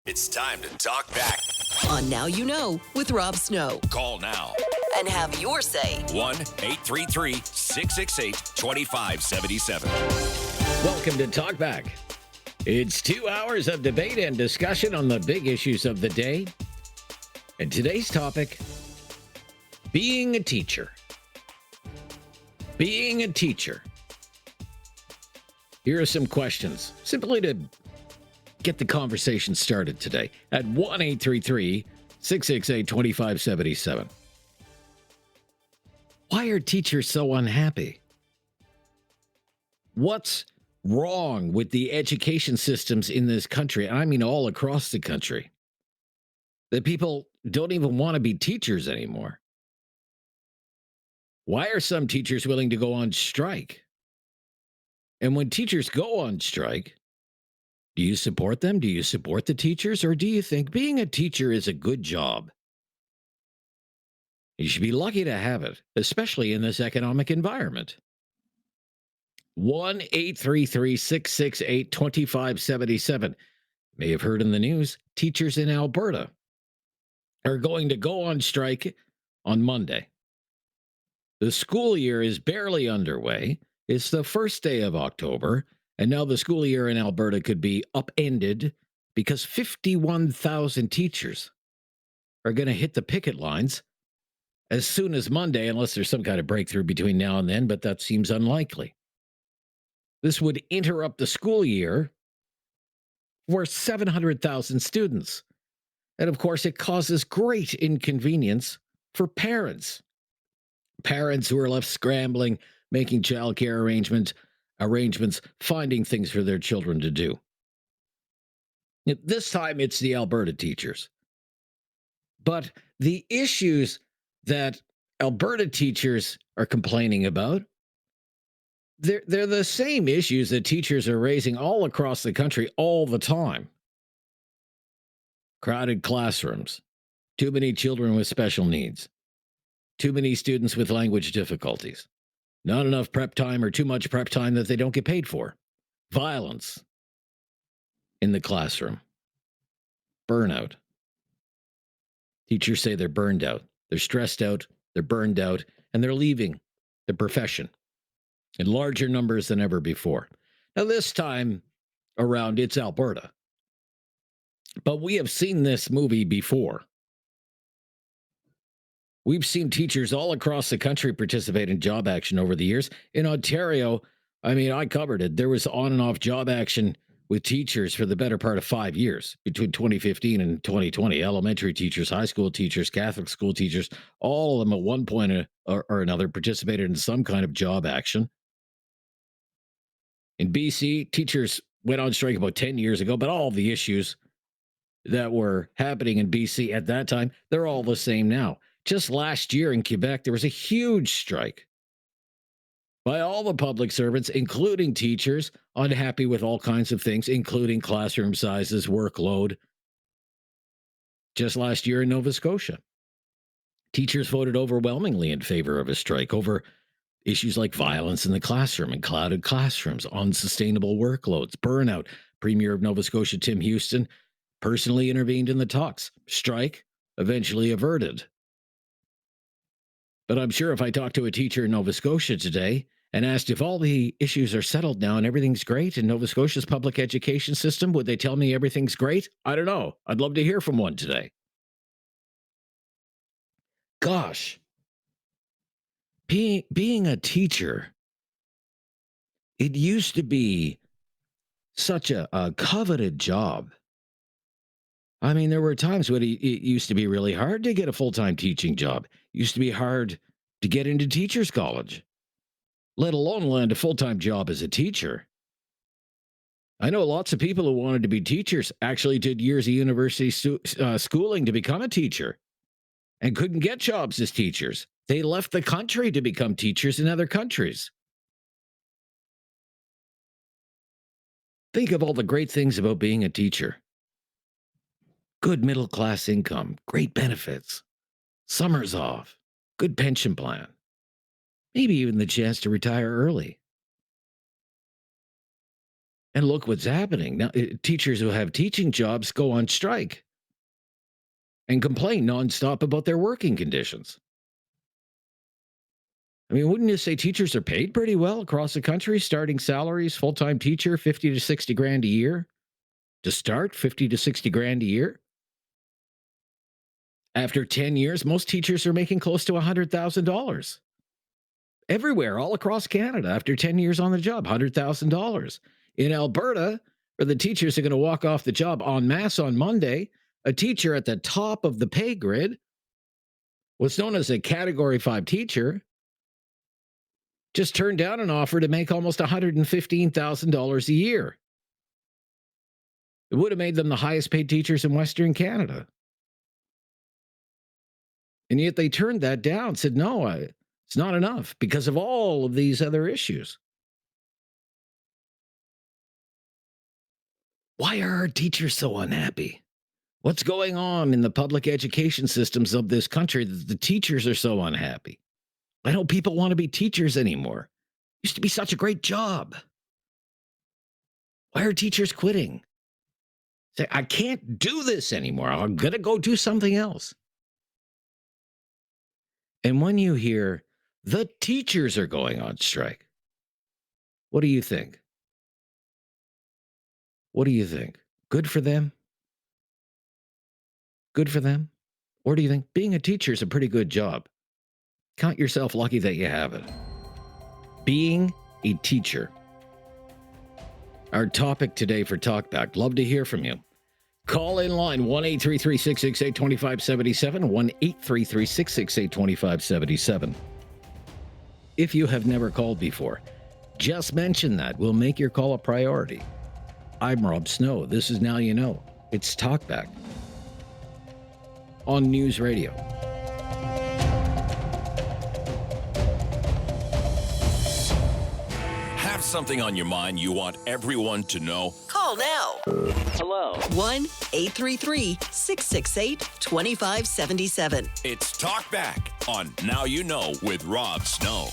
It's time to talk back. On Now You Know with Rob Snow. Call now And have your say. 1 833 668 2577. Welcome to Talkback. It's 2 hours of debate and discussion on the big issues of the day. And today's topic, being a teacher. Being a teacher. Here are some questions, simply to get the conversation started today at 1 833 668 2577. Why are teachers so unhappy? What's wrong with the education systems in this country? I mean, all across the country. That people don't even want to be teachers anymore. Why are some teachers willing to go on strike? And when teachers go on strike, do you support them? Do you support the teachers? Or do you think being a teacher is a good job? You should be lucky to have it, especially in this economic environment. 1 833 668 2577. May have heard in the news, teachers in Alberta are going to go on strike on Monday. The school year is barely underway. It's the first day of October, and now the school year in Alberta could be upended because 51,000 teachers are going to hit the picket lines as soon as Monday, unless there's some kind of breakthrough between now and then, but that seems unlikely. This would interrupt the school year for 700,000 students. And of course, it causes great inconvenience for parents. Parents who are left scrambling, making childcare arrangements, finding things for their children to do. This time, it's the Alberta teachers. But the issues that Alberta teachers are complaining about, they're the same issues that teachers are raising all across the country all the time. Crowded classrooms, too many children with special needs, too many students with language difficulties, not enough prep time or too much prep time that they don't get paid for, violence in the classroom, burnout. Teachers say they're burned out, they're stressed out, they're burned out, and they're leaving the profession in larger numbers than ever before. Now, this time around, it's Alberta. But we have seen this movie before. We've seen teachers all across the country participate in job action over the years. In Ontario, I covered it. There was on and off job action with teachers for the better part of 5 years, between 2015 and 2020. Elementary teachers, high school teachers, Catholic school teachers, all of them at one point or another participated in some kind of job action. In BC, teachers went on strike about 10 years ago, but all the issues that were happening in BC at that time, they're all the same now. Just last year in Quebec, there was a huge strike by all the public servants, including teachers, unhappy with all kinds of things, including classroom sizes, workload. Just last year in Nova Scotia, teachers voted overwhelmingly in favor of a strike over issues like violence in the classroom and crowded classrooms, unsustainable workloads, burnout. Premier of Nova Scotia, Tim Houston, personally intervened in the talks. Strike eventually averted. But I'm sure if I talked to a teacher in Nova Scotia today and asked if all the issues are settled now and everything's great in Nova Scotia's public education system, would they tell me everything's great? I don't know. I'd love to hear from one today. Gosh, being a teacher, it used to be such a coveted job. There were times when it used to be really hard to get a full-time teaching job. It used to be hard to get into teachers' college, let alone land a full-time job as a teacher. I know lots of people who wanted to be teachers actually did years of university schooling to become a teacher and couldn't get jobs as teachers. They left the country to become teachers in other countries. Think of all the great things about being a teacher. Good middle-class income, great benefits, summers off, good pension plan, maybe even the chance to retire early. And look what's happening. Now, teachers who have teaching jobs go on strike and complain nonstop about their working conditions. I mean, wouldn't you say teachers are paid pretty well across the country? Starting salaries, full-time teacher, 50 to 60 grand a year. To start, 50 to 60 grand a year. After 10 years, most teachers are making close to $100,000. Everywhere, all across Canada, after 10 years on the job, $100,000. In Alberta, where the teachers are going to walk off the job en masse on Monday, a teacher at the top of the pay grid, what's known as a Category 5 teacher, just turned down an offer to make almost $115,000 a year. It would have made them the highest paid teachers in Western Canada. And yet they turned that down, said, no, it's not enough because of all of these other issues. Why are our teachers so unhappy? What's going on in the public education systems of this country that the teachers are so unhappy? I don't people want to be teachers anymore. It used to be such a great job. Why are teachers quitting? Say, I can't do this anymore. I'm going to go do something else. And when you hear the teachers are going on strike, what do you think? What do you think? Good for them? Good for them? Or do you think being a teacher is a pretty good job? Count yourself lucky that you have it. Being a teacher. Our topic today for Talkback. Love to hear from you. Call in line 1-833-668-2577, 1-833-668-2577. If you have never called before, just mention that. We'll make your call a priority. I'm Rob Snow. This is Now You Know. It's Talkback on News Radio. Have something on your mind you want everyone to know? Call now. Hello. 1-833-668-2577. It's Talkback on Now You Know with Rob Snow.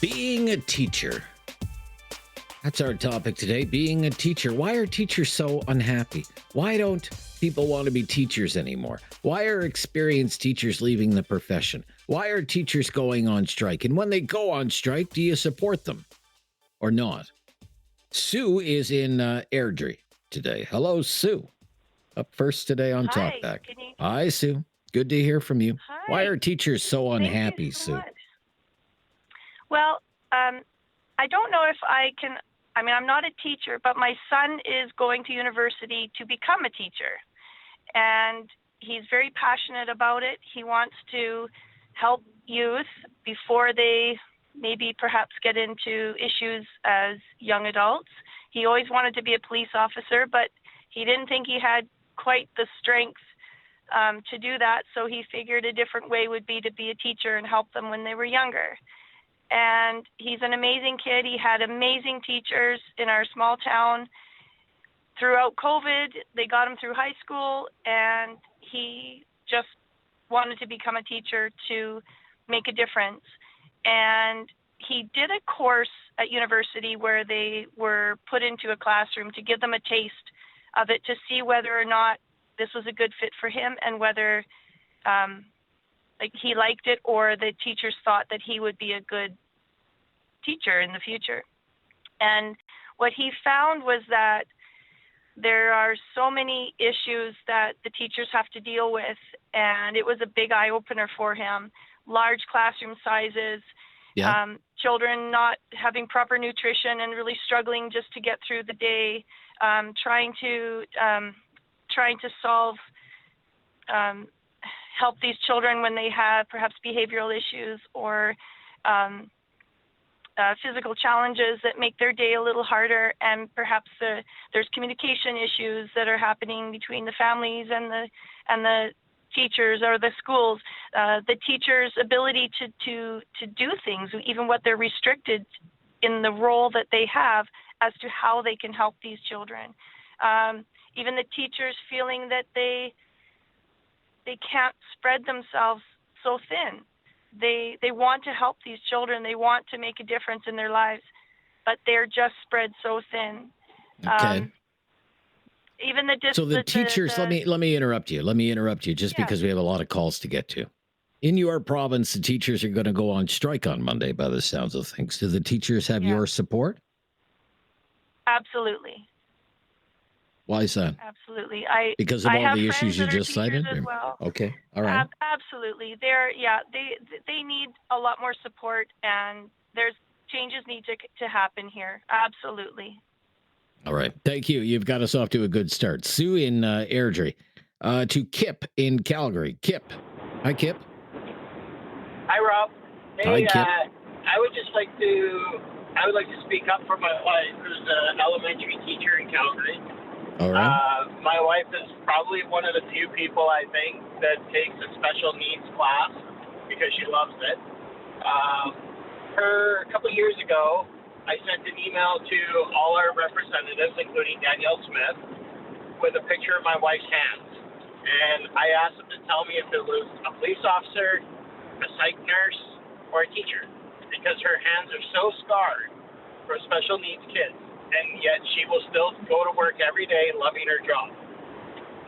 Being a teacher. That's our topic today, being a teacher. Why are teachers so unhappy? Why don't people want to be teachers anymore? Why are experienced teachers leaving the profession? Why are teachers going on strike? And when they go on strike, do you support them or not? Sue is in Airdrie today. Hello, Sue. Up first today on Hi, Talkback. can you- Hi, Sue. Good to hear from you. Hi. Why are teachers so Thank you unhappy, so Sue? much. Well, I don't know if I'm not a teacher, but my son is going to university to become a teacher. And he's very passionate about it. He wants to help youth before they maybe perhaps get into issues as young adults. He always wanted to be a police officer, but he didn't think he had quite the strength to do that. So he figured a different way would be to be a teacher and help them when they were younger. And he's an amazing kid. He had amazing teachers in our small town. Throughout COVID, they got him through high school, and he just wanted to become a teacher to make a difference. And he did a course at university where they were put into a classroom to give them a taste of it to see whether or not this was a good fit for him and whether he liked it or the teachers thought that he would be a good teacher in the future. And what he found was that there are so many issues that the teachers have to deal with, and it was a big eye-opener for him. Large classroom sizes, children not having proper nutrition and really struggling just to get through the day, trying to solve, help these children when they have perhaps behavioral issues or physical challenges that make their day a little harder, and perhaps there's communication issues that are happening between the families and the teachers or the schools. The teachers' ability to do things, even what they're restricted in the role that they have as to how they can help these children. Even the teachers feeling that they can't spread themselves so thin. They want to help these children. They want to make a difference in their lives, but they're just spread so thin. Okay. Even the So the teachers, let me interrupt you. Let me interrupt you just because we have a lot of calls to get to. In your province, the teachers are going to go on strike on Monday by the sounds of things. Do the teachers have your support? Absolutely. Why is that? Absolutely. Because of I all have the friends issues you that are just teachers cited? as well. Okay. All right. Absolutely. They need a lot more support, and there's changes need to happen here. Absolutely. All right. Thank you. You've got us off to a good start. Sue in Airdrie. To Kip in Calgary. Kip. Hi, Kip. Hi, Rob. Hi, Hey, Kip. I would like to speak up for my wife, who's an elementary teacher in Calgary. All right. My wife is probably one of the few people, I think, that takes a special needs class because she loves it. A couple of years ago, I sent an email to all our representatives, including Danielle Smith, with a picture of my wife's hands. And I asked them to tell me if it was a police officer, a psych nurse, or a teacher, because her hands are so scarred for special needs kids, and yet she will still go to work every day loving her job.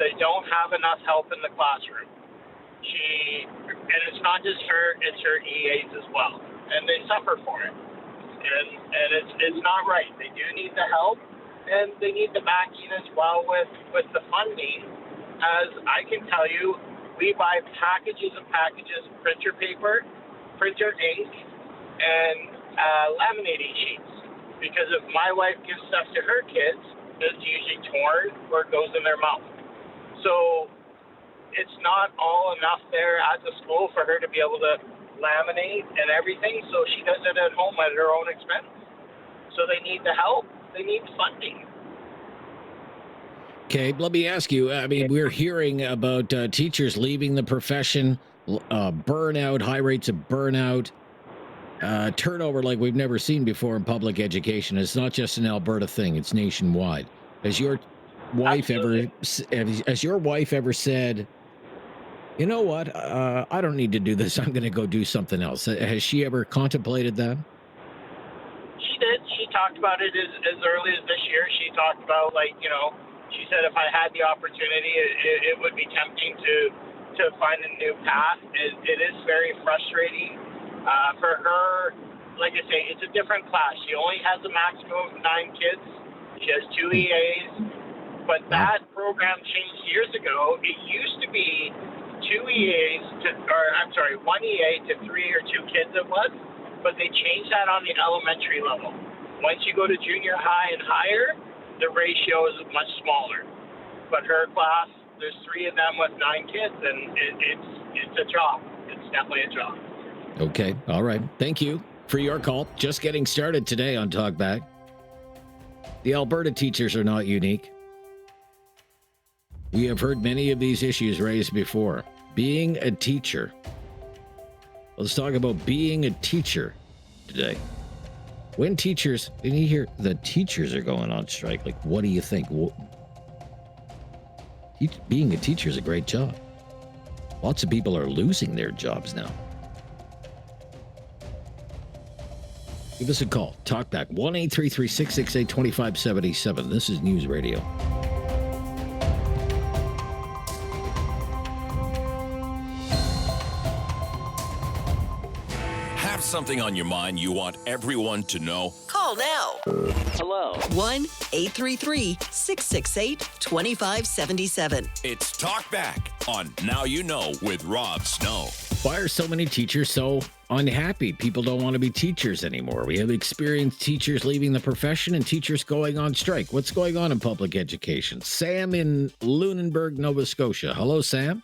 They don't have enough help in the classroom. And it's not just her, it's her EAs as well, and they suffer for it. And it's not right. They do need the help, and they need the backing as well with the funding. As I can tell you, we buy packages and packages of printer paper, printer ink, and laminating sheets. Because if my wife gives stuff to her kids, it's usually torn or it goes in their mouth. So it's not all enough there at the school for her to be able to laminate and everything, so she does it at home at her own expense. So they need the help. They need funding. Okay, let me ask you. I mean, we're hearing about teachers leaving the profession, burnout, high rates of burnout, turnover like we've never seen before in public education. It's not just an Alberta thing; it's nationwide. Has your wife ever said, "You know what? I don't need to do this. I'm going to go do something else"? Has she ever contemplated that? She did. She talked about it as early as this year. She talked about, she said if I had the opportunity, it would be tempting to find a new path. It is very frustrating for her. Like I say, it's a different class. She only has a maximum of 9 kids. She has 2 EAs. But that program changed years ago. It used to be 1 EA to 3 or 2 kids it was. But they changed that on the elementary level. Once you go to junior high and higher, the ratio is much smaller. But her class, there's 3 of them with 9 kids, and it's a job. It's definitely a job. Okay. All right. Thank you for your call. Just getting started today on Talkback. The Alberta teachers are not unique. We have heard many of these issues raised before. Being a teacher. Let's talk about being a teacher today. When you hear the teachers are going on strike, like, what do you think? Being a teacher is a great job. Lots of people are losing their jobs now. Give us a call. Talk back. 1-833-668-2577. This is News Radio. Have something on your mind you want everyone to know? Call now. Hello. 1-833-668-2577. It's Talk Back on Now You Know with Rob Snow. Why are so many teachers so unhappy? People don't want to be teachers anymore. We have experienced teachers leaving the profession and teachers going on strike. What's going on in public education? Sam in Lunenburg, Nova Scotia. Hello, Sam.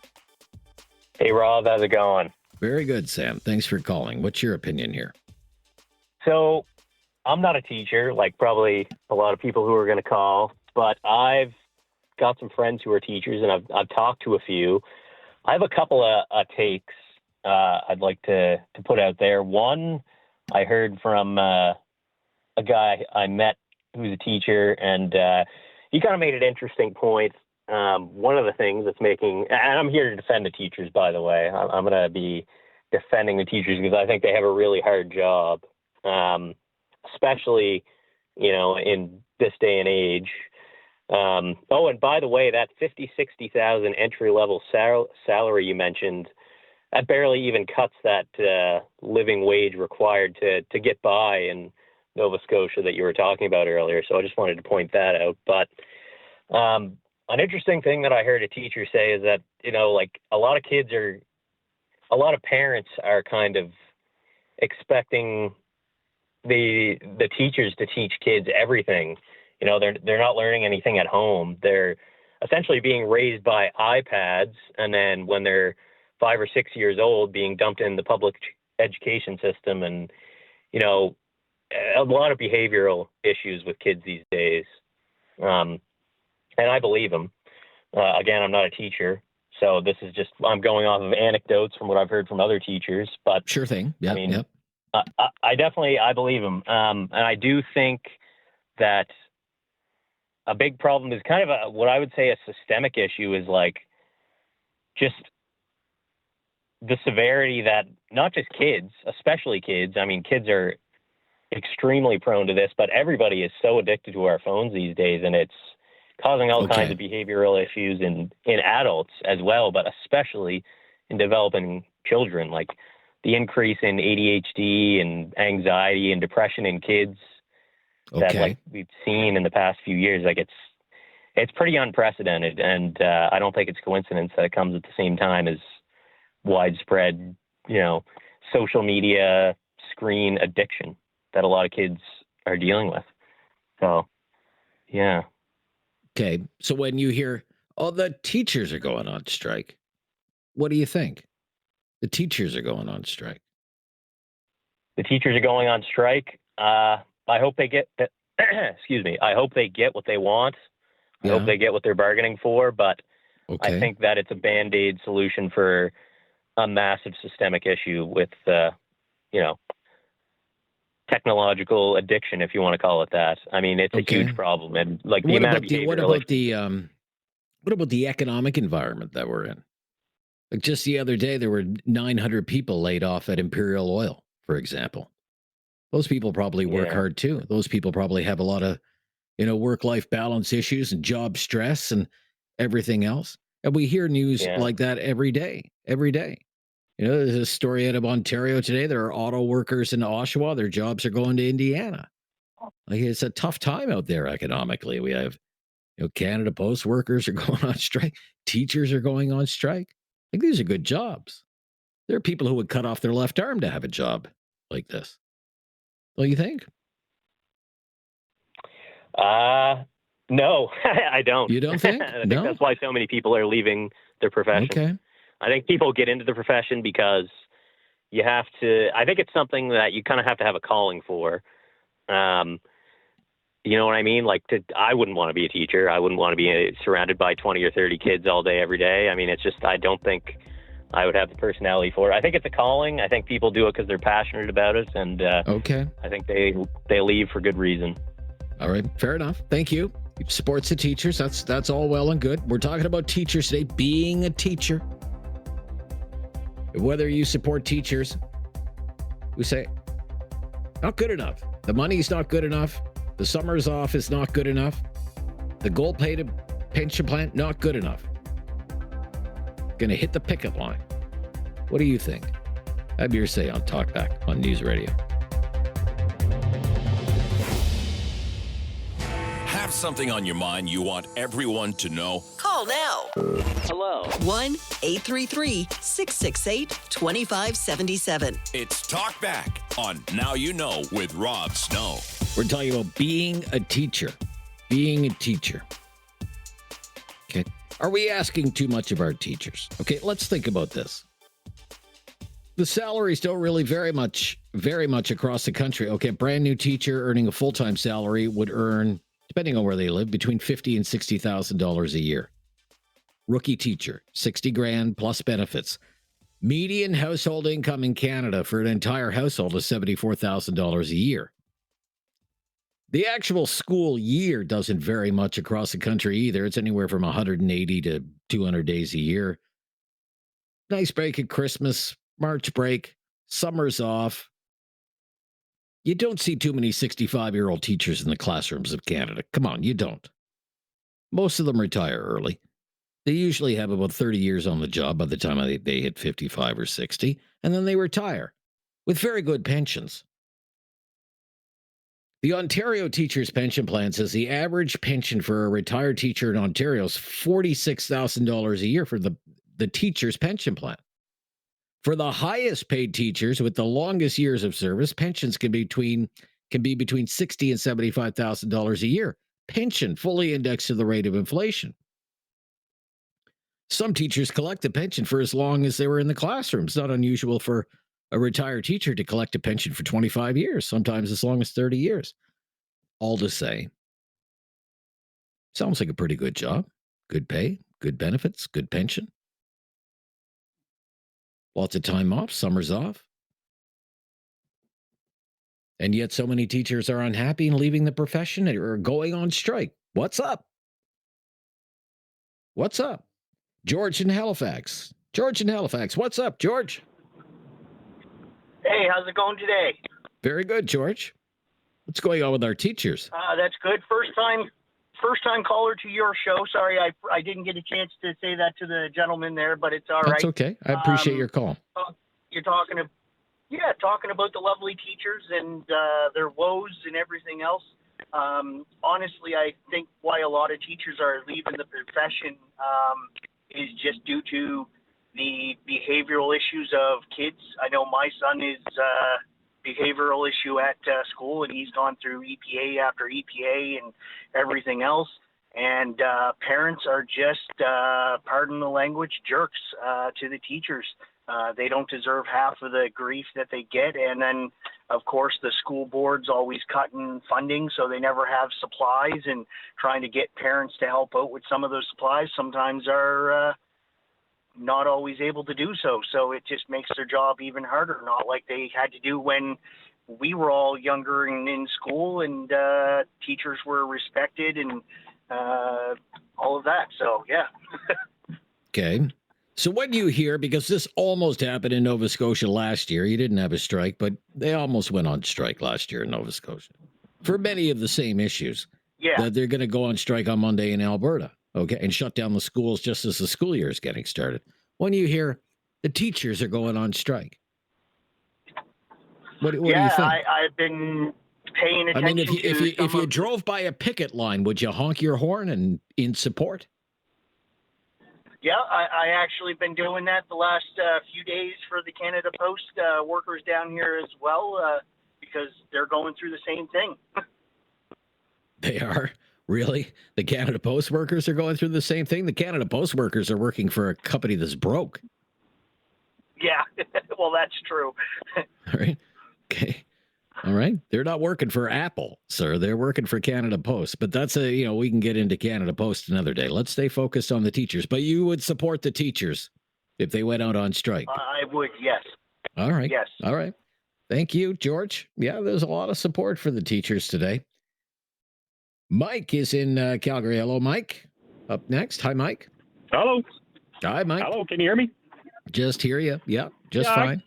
Hey, Rob. How's it going? Very good, Sam. Thanks for calling. What's your opinion here? So I'm not a teacher, like probably a lot of people who are going to call, but I've got some friends who are teachers, and I've talked to a few. I have a couple of takes I'd like to put out there. One, I heard from a guy I met who's a teacher, and he kind of made an interesting point. One of the things that's making, and I'm here to defend the teachers, by the way. I'm going to be defending the teachers because I think they have a really hard job, especially, in this day and age. Oh, and by the way, that 60,000 entry-level salary you mentioned, that barely even cuts that living wage required to get by in Nova Scotia that you were talking about earlier. So I just wanted to point that out. But an interesting thing that I heard a teacher say is that, like a lot of parents are kind of expecting the teachers to teach kids everything. They're not learning anything at home. They're essentially being raised by iPads, and then when they're 5 or 6 years old, being dumped in the public education system, and a lot of behavioral issues with kids these days. And I believe them. Again, I'm not a teacher, so this is just I'm going off of anecdotes from what I've heard from other teachers. But Sure thing. Yeah. I mean, Yep. I definitely believe them, and I do think that a big problem is kind of what I would say a systemic issue is like just the severity that not just kids, especially kids. I mean, kids are extremely prone to this, but everybody is so addicted to our phones these days, and it's causing all kinds of behavioral issues in adults as well, but especially in developing children, like the increase in ADHD and anxiety and depression in kids that like we've seen in the past few years. Like it's pretty unprecedented, and I don't think it's coincidence that it comes at the same time as widespread, social media screen addiction that a lot of kids are dealing with. So, yeah. Okay. So when you hear, the teachers are going on strike, what do you think? The teachers are going on strike. The teachers are going on strike. I hope they get excuse me. I hope they get what they want. I hope they get what they're bargaining for, but I think that it's a Band-Aid solution for a massive systemic issue with, technological addiction, if you want to call it that. I mean, it's a huge problem, and like the amount of behavior. What about the economic environment that we're in? Like just the other day, there were 900 people laid off at Imperial Oil, for example. Those people probably work hard too. Those people probably have a lot of, work-life balance issues and job stress and everything else. And we hear news like that every day. There's a story out of Ontario today. There are auto workers in Oshawa. Their jobs are going to Indiana. Like it's a tough time out there economically. We have, Canada Post workers are going on strike. Teachers are going on strike. Like these are good jobs. There are people who would cut off their left arm to have a job like this. What do you think? No, I don't. You don't think? I think that's why so many people are leaving their profession. Okay. I think people get into the profession because you have to, I think it's something that you kind of have to have a calling for. You know what I mean? Like I wouldn't want to be a teacher. I wouldn't want to be surrounded by 20 or 30 kids all day, every day. I mean, it's just, I don't think I would have the personality for it. I think it's a calling. I think people do it because they're passionate about it. And I think they leave for good reason. All right. Fair enough. Thank you. Supports the teachers. That's all well and good. We're talking about teachers today, being a teacher. Whether you support teachers, we say, not good enough. The money's not good enough. The summer's off is not good enough. The gold plated pension plan, not good enough. Going to hit the picket line. What do you think? Have your say on Talkback on News Radio. Have something on your mind you want everyone to know? Call now. Hello. 1-833-668-2577. It's Talkback on Now You Know with Rob Snow. We're talking about being a teacher. Being a teacher. Okay. Are we asking too much of our teachers? Okay, let's think about this. The salaries don't really vary much across the country. Okay, a brand new teacher earning a full-time salary would earn, depending on where they live, between $50,000 and $60,000 a year. Rookie teacher, $60,000 plus benefits. Median household income in Canada for an entire household is $74,000 a year. The actual school year doesn't vary much across the country either. It's anywhere from 180 to 200 days a year. Nice break at Christmas, March break, summer's off. You don't see too many 65-year-old teachers in the classrooms of Canada. Come on, you don't. Most of them retire early. They usually have about 30 years on the job by the time they hit 55 or 60, and then they retire with very good pensions. The Ontario Teachers Pension Plan says the average pension for a retired teacher in Ontario is $46,000 a year for the teacher's pension plan. For the highest paid teachers with the longest years of service, pensions can be between $60,000 and $75,000 a year. Pension fully indexed to the rate of inflation. Some teachers collect a pension for as long as they were in the classroom. It's not unusual for a retired teacher to collect a pension for 25 years, sometimes as long as 30 years. All to say, sounds like a pretty good job. Good pay, good benefits, good pension. Lots of time off, summers off. And yet so many teachers are unhappy and leaving the profession or going on strike. What's up? What's up? George in Halifax. George in Halifax. What's up, George? Hey, how's it going today? Very good, George. What's going on with our teachers? That's good. First time caller to your show. Sorry, I didn't get a chance to say that to the gentleman there, but it's all right. That's okay. I appreciate your call. You're talking about the lovely teachers and their woes and everything else. Honestly, I think why a lot of teachers are leaving the profession is just due to the behavioral issues of kids. I know my son is behavioral issue at school, and he's gone through EPA after EPA and everything else. And parents are just, pardon the language, jerks to the teachers. They don't deserve half of the grief that they get. And then, of course, the school board's always cutting funding, so they never have supplies, and trying to get parents to help out with some of those supplies sometimes are not always able to do so. So it just makes their job even harder, not like they had to do when we were all younger and in school, and teachers were respected and all of that. So, yeah. Okay. So what do you hear, because this almost happened in Nova Scotia last year. You didn't have a strike, but they almost went on strike last year in Nova Scotia for many of the same issues. Yeah. That they're going to go on strike on Monday in Alberta, okay, and shut down the schools just as the school year is getting started. When you hear the teachers are going on strike, what do you think? I've been paying attention. I mean, if you drove by a picket line, would you honk your horn and in support? Yeah, I actually been doing that the last few days for the Canada Post workers down here as well, because they're going through the same thing. They are? Really? The Canada Post workers are going through the same thing? The Canada Post workers are working for a company that's broke. Yeah, well, that's true. All right. Okay. All right. They're not working for Apple, sir. They're working for Canada Post. But that's we can get into Canada Post another day. Let's stay focused on the teachers. But you would support the teachers if they went out on strike? I would, yes. All right. Yes. All right. Thank you, George. Yeah, there's a lot of support for the teachers today. Mike is in Calgary. Hello, Mike. Up next. Hi, Mike. Hello. Hi, Mike. Hello. Can you hear me? Just hear you. Yeah, just fine.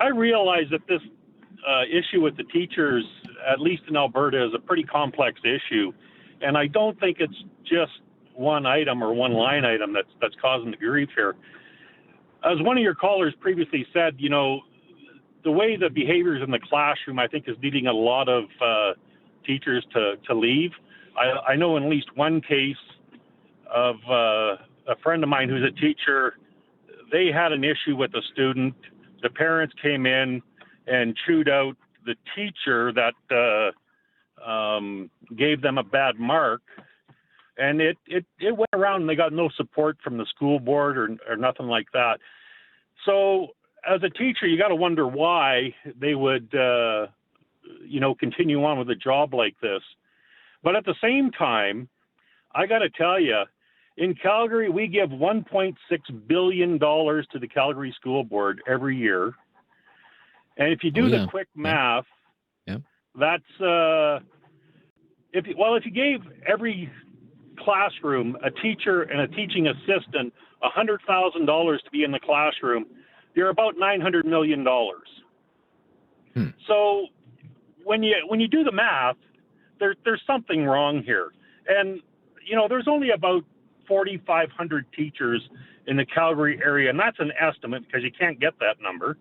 I realize that this issue with the teachers, at least in Alberta, is a pretty complex issue, and I don't think it's just one item or one line item that's causing the grief here. As one of your callers previously said, the way the behaviors in the classroom, I think, is leading a lot of teachers to leave. I know in at least one case of a friend of mine who's a teacher. They had an issue with a student. The parents came in and chewed out the teacher that gave them a bad mark. And it went around, and they got no support from the school board or nothing like that. So as a teacher, you got to wonder why they would, continue on with a job like this. But at the same time, I got to tell you, in Calgary, we give $1.6 billion to the Calgary School Board every year. And if you do the quick math, that's, if you gave every classroom a teacher and a teaching assistant $100,000 to be in the classroom, you're about $900 million. So when you do the math, there's something wrong here. And, there's only about 4,500 teachers in the Calgary area, and that's an estimate because you can't get that number.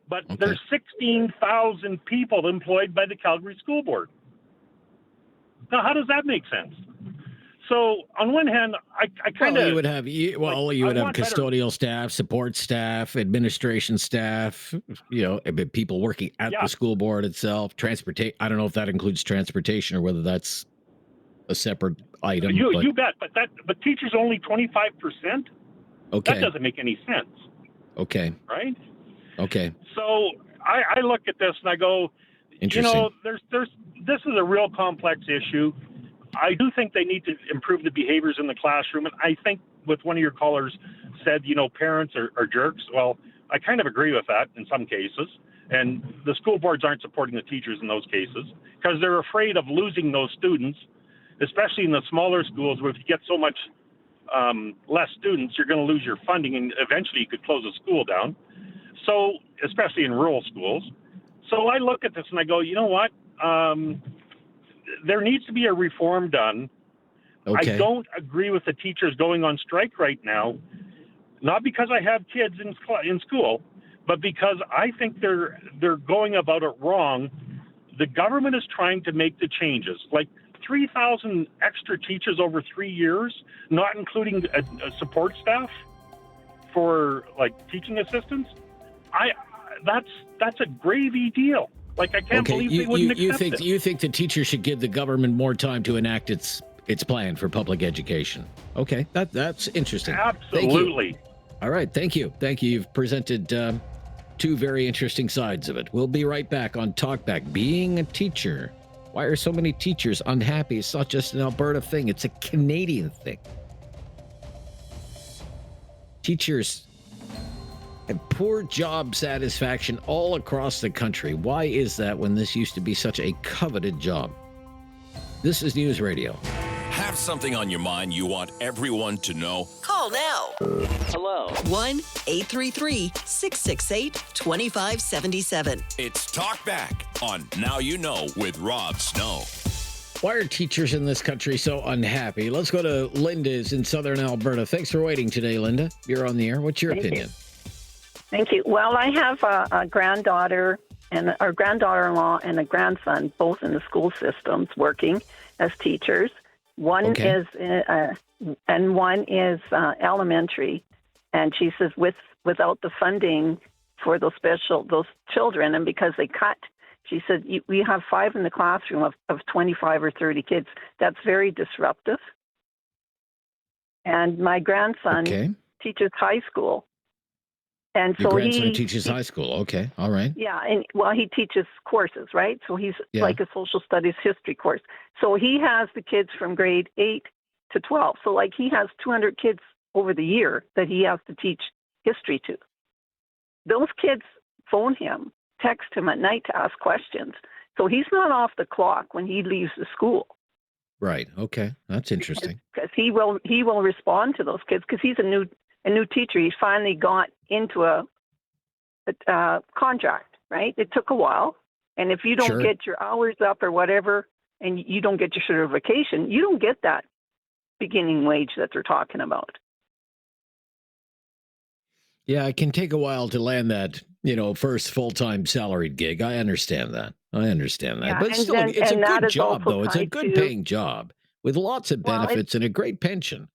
But there's 16,000 people employed by the Calgary School Board. Now, how does that make sense? So on one hand, I kind of... you would have custodial staff, support staff, administration staff, people working at the school board itself, transportation. I don't know if that includes transportation or whether that's a separate item. You bet, but teachers only 25%? Okay. That doesn't make any sense. Okay. Right? Okay. So I look at this and I go, interesting. This is a real complex issue. I do think they need to improve the behaviors in the classroom. And I think with one of your callers said, parents are jerks. Well, I kind of agree with that in some cases. And the school boards aren't supporting the teachers in those cases because they're afraid of losing those students, especially in the smaller schools where if you get so much less students, you're going to lose your funding and eventually you could close a school down. So, especially in rural schools. So I look at this and I go, you know what? There needs to be a reform done. Okay. I don't agree with the teachers going on strike right now, not because I have kids in school, but because I think they're going about it wrong. The government is trying to make the changes, like 3,000 extra teachers over 3 years, not including a support staff for like teaching assistants. That's a gravy deal. Like, I can't believe they wouldn't accept it. You think the teacher should give the government more time to enact its plan for public education? Okay, that's interesting. Absolutely. All right, thank you. You've presented two very interesting sides of it. We'll be right back on Talkback. Being a teacher. Why are so many teachers unhappy? It's not just an Alberta thing. It's a Canadian thing. Teachers and poor job satisfaction all across the country. Why is that when this used to be such a coveted job? This is News Radio. Have something on your mind you want everyone to know? Call now. Hello. 1-833-668-2577. It's Talkback on Now You Know with Rob Snow. Why are teachers in this country so unhappy? Let's go to Linda's in southern Alberta. Thanks for waiting today, Linda. You're on the air. What's your opinion? Thank you. Well, I have a granddaughter and our granddaughter-in-law and a grandson, both in the school systems, working as teachers. One is elementary, and she says without the funding for those children, and because they cut, she said we have 5 in the classroom of 25 or 30 kids. That's very disruptive. And my grandson teaches high school. And Your so grandson teaches high school. Okay. All right. Yeah. And he teaches courses, right? So he's like a social studies history course. So he has the kids from grade 8 to 12. So like he has 200 kids over the year that he has to teach history to. Those kids phone him, text him at night to ask questions. So he's not off the clock when he leaves the school. Right. Okay. That's interesting. Because he will respond to those kids because he's a new teacher. He finally got into a contract, right? It took a while. And if you don't get your hours up or whatever, and you don't get your certification, you don't get that beginning wage that they're talking about. Yeah, it can take a while to land that, first full-time salaried gig. I understand that. Yeah, but still, it's a good job, though. It's a good paying job with lots of benefits and a great pension,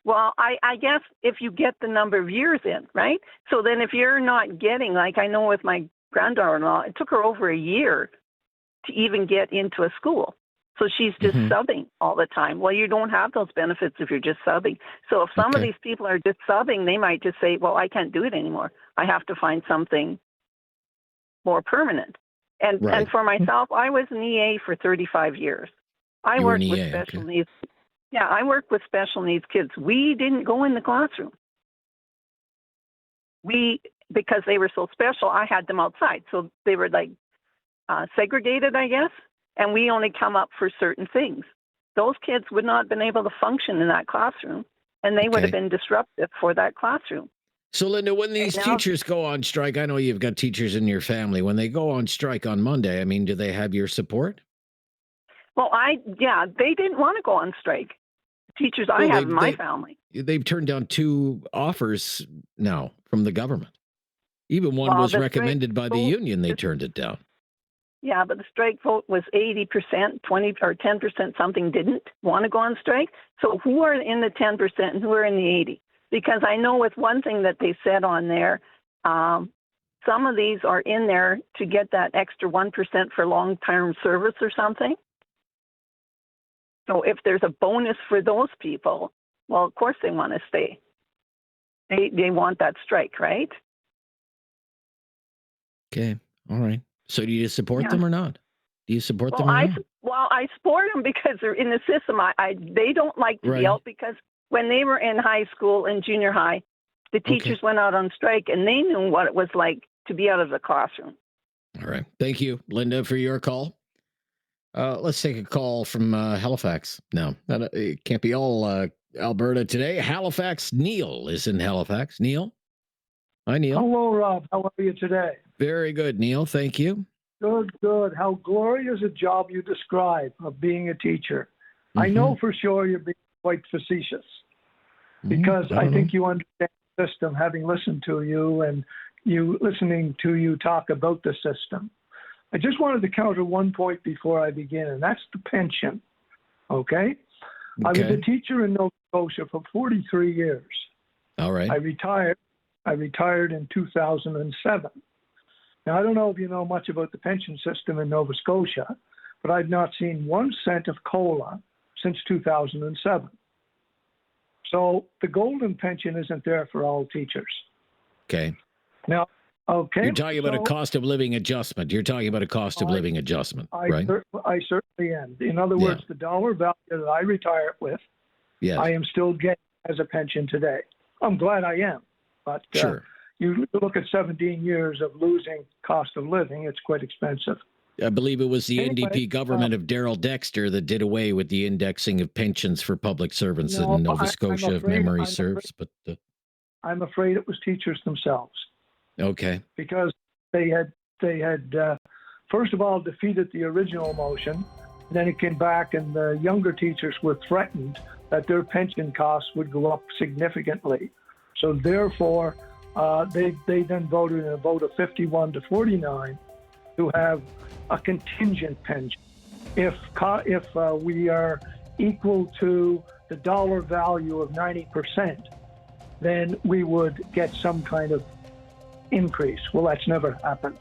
Well, I guess if you get the number of years in, right? So then if you're not getting, like I know with my granddaughter-in-law, it took her over a year to even get into a school. So she's just subbing all the time. Well, you don't have those benefits if you're just subbing. So if some of these people are just subbing, they might just say, well, I can't do it anymore. I have to find something more permanent. And for myself, I was an EA for 35 years. I worked with special needs. Yeah, I worked with special needs kids. We didn't go in the classroom. Because they were so special, I had them outside. So they were like segregated, I guess, and we only come up for certain things. Those kids would not have been able to function in that classroom, and they would have been disruptive for that classroom. So, Linda, when these now- teachers go on strike, I know you've got teachers in your family. When they go on strike on Monday, I mean, do they have your support? Well, they didn't want to go on strike. Teachers I Well, have in my family. They've turned down 2 offers now from the government. Even one Well, was the recommended by the strike vote- union. They turned it down. Yeah, but the strike vote was 80%, 20 or 10% something didn't want to go on strike. So who are in the 10% and who are in the 80? Because I know with one thing that they said on there, some of these are in there to get that extra 1% for long-term service or something. So if there's a bonus for those people, well, of course they want to stay. They want that strike, right? Okay. All right. So do you support them or not? Do you support them or not? I support them because they're in the system. They don't like to be out because when they were in high school and junior high, the teachers went out on strike and they knew what it was like to be out of the classroom. All right. Thank you, Linda, for your call. Let's take a call from Halifax now. It can't be all Alberta today. Halifax, Neil is in Halifax. Neil? Hi, Neil. Hello, Rob. How are you today? Very good, Neil. Thank you. Good, good. How glorious a job you describe of being a teacher. I know for sure you're being quite facetious because I think you understand the system, having listened to you and listening to you talk about the system. I just wanted to counter one point before I begin, and that's the pension. Okay? I was a teacher in Nova Scotia for 43 years. All right. I retired in 2007. Now, I don't know if you know much about the pension system in Nova Scotia, but I've not seen 1 cent of COLA since 2007. So the golden pension isn't there for all teachers. Okay. Now, you're talking about a cost of living adjustment. You're talking about a cost of living adjustment, right? I certainly am. In other words, the dollar value that I retire with, I am still getting as a pension today. I'm glad I am. But you look at 17 years of losing cost of living, it's quite expensive. I believe it was the NDP government of Darrell Dexter that did away with the indexing of pensions for public servants in Nova Scotia, if memory serves. But I'm afraid it was teachers themselves. Okay. Because they had first of all defeated the original motion, then it came back and the younger teachers were threatened that their pension costs would go up significantly. So therefore, they then voted in a vote of 51 to 49 to have a contingent pension. If we are equal to the dollar value of 90%, then we would get some kind of increase. Well, that's never happened.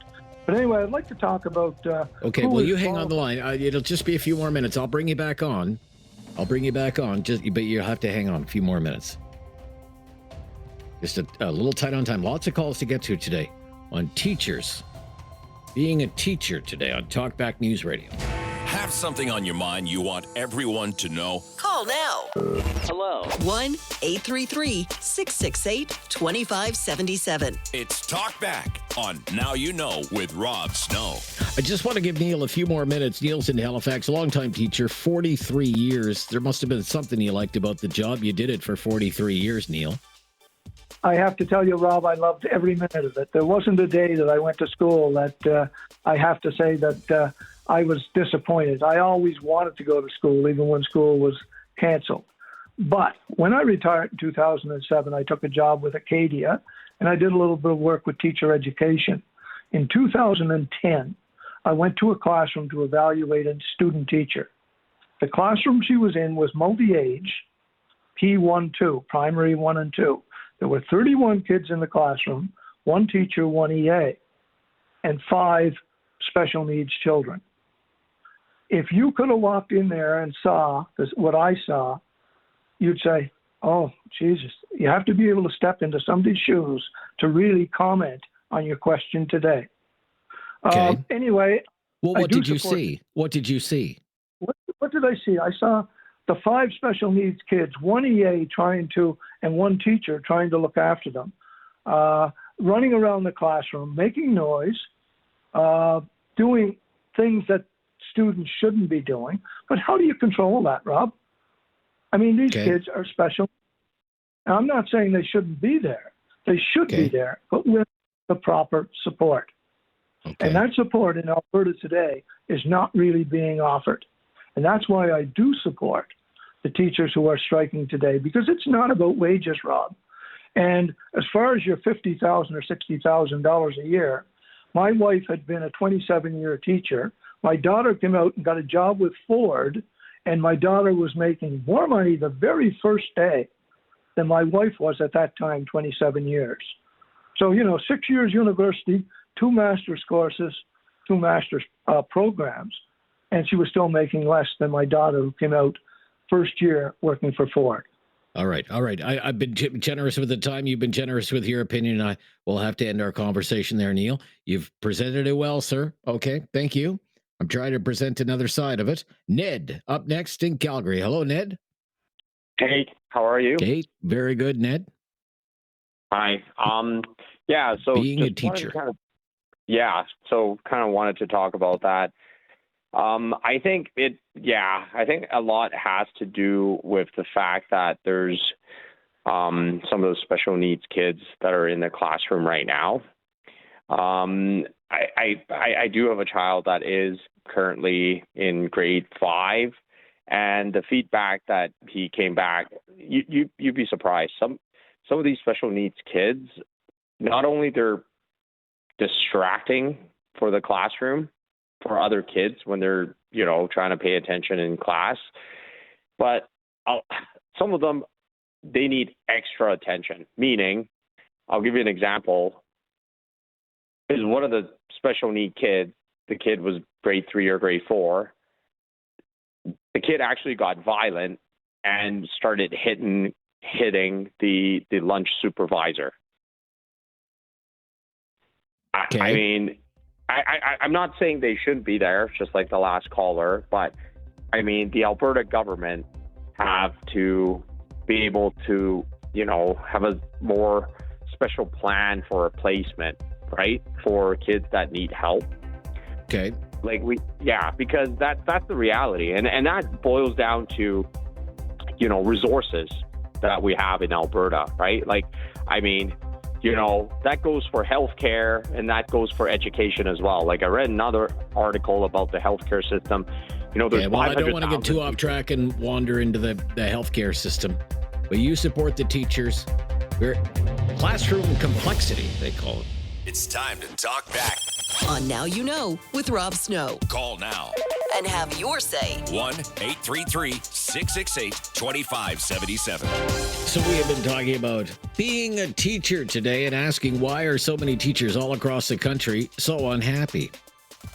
But anyway, I'd like to talk about... okay, well, you hang on the line. It'll just be a few more minutes. I'll bring you back on. But you'll have to hang on a few more minutes. Just a little tight on time. Lots of calls to get to today on teachers. Being a teacher today on Talkback News Radio. Have something on your mind you want everyone to know? Call now. Hello. 1-833-668-2577. It's Talkback on Now You Know with Rob Snow. I just want to give Neil a few more minutes. Neil's in Halifax, longtime teacher, 43 years. There must have been something you liked about the job. You did it for 43 years, Neil. I have to tell you, Rob, I loved every minute of it. There wasn't a day that I went to school that I have to say that I was disappointed. I always wanted to go to school, even when school was canceled. But when I retired in 2007, I took a job with Acadia, and I did a little bit of work with teacher education. In 2010, I went to a classroom to evaluate a student teacher. The classroom she was in was multi-age, P1-2, primary 1 and 2. There were 31 kids in the classroom, 1 teacher, 1 EA, and 5 special needs children. If you could have walked in there and saw what I saw, you'd say, oh, Jesus, you have to be able to step into somebody's shoes to really comment on your question today. Okay. Anyway. Well, what did you see? What did you see? What did I see? I saw the 5 special needs kids, 1 EA and 1 teacher trying to look after them, running around the classroom, making noise, doing things that students shouldn't be doing. But how do you control that, Rob? I mean, these kids are special. Now, I'm not saying they shouldn't be there. They should be there, but with the proper support. And that support in Alberta today is not really being offered. And that's why I do support the teachers who are striking today, because it's not about wages, Rob. And as far as your $50,000 or $60,000 a year, my wife had been a 27-year teacher. My daughter came out and got a job with Ford, and my daughter was making more money the very first day than my wife was at that time, 27 years. So, 6 years university, 2 master's courses, 2 master's programs, and she was still making less than my daughter who came out first year working for Ford. All right. I've been generous with the time. You've been generous with your opinion. I will have to end our conversation there, Neil. You've presented it well, sir. Okay, thank you. I'm trying to present another side of it. Ned, up next in Calgary. Hello, Ned. Hey, how are you? Hey, very good, Ned. Hi. Yeah, so being a teacher. Kind of wanted to talk about that. I think a lot has to do with the fact that there's some of those special needs kids that are in the classroom right now. I do have a child that is currently in grade 5, and the feedback that he came back, you'd be surprised. Some of these special needs kids, not only they're distracting for the classroom, for other kids when they're, trying to pay attention in class, but some of them, they need extra attention. Meaning, I'll give you an example, is one of the special need kids, the kid was grade 3 or grade 4, the kid actually got violent and started hitting the lunch supervisor. Okay. I mean, I'm not saying they shouldn't be there, just like the last caller, but I mean, the Alberta government have to be able to, have a more special plan for replacement, right? For kids that need help. Okay. Because that's the reality. And that boils down to, resources that we have in Alberta, right? That goes for healthcare and that goes for education as well. I read another article about the healthcare system. There's I don't want to get too off track and wander into the healthcare system, but you support the teachers. Classroom complexity, they call it. It's time to talk back. On Now You Know with Rob Snow. Call now. And have your say. 1-833-668-2577. So we have been talking about being a teacher today and asking why are so many teachers all across the country so unhappy?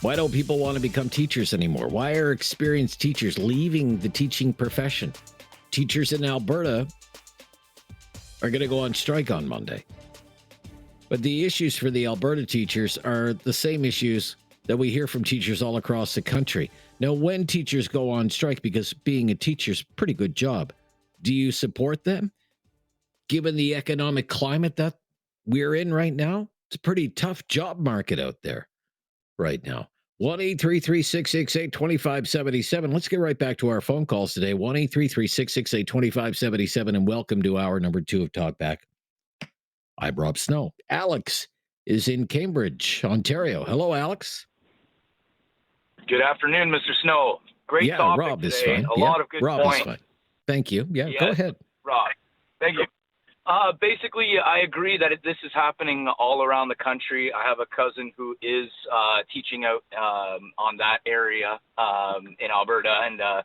Why don't people want to become teachers anymore? Why are experienced teachers leaving the teaching profession? Teachers in Alberta are going to go on strike on Monday. But the issues for the Alberta teachers are the same issues that we hear from teachers all across the country. Now, when teachers go on strike, because being a teacher is a pretty good job, do you support them? Given the economic climate that we're in right now, it's a pretty tough job market out there right now. 1-833-668-2577. Let's get right back to our phone calls today. 1-833-668-2577, and welcome to hour number 2 of Talkback. I'm Rob Snow. Alex is in Cambridge, Ontario. Hello, Alex. Good afternoon, Mr. Snow. Great topic Rob today. Is fine. A lot of good Rob points. Is fine. Thank you. Yeah, go ahead. Rob, thank you. Basically, I agree that this is happening all around the country. I have a cousin who is teaching out on that area in Alberta, and I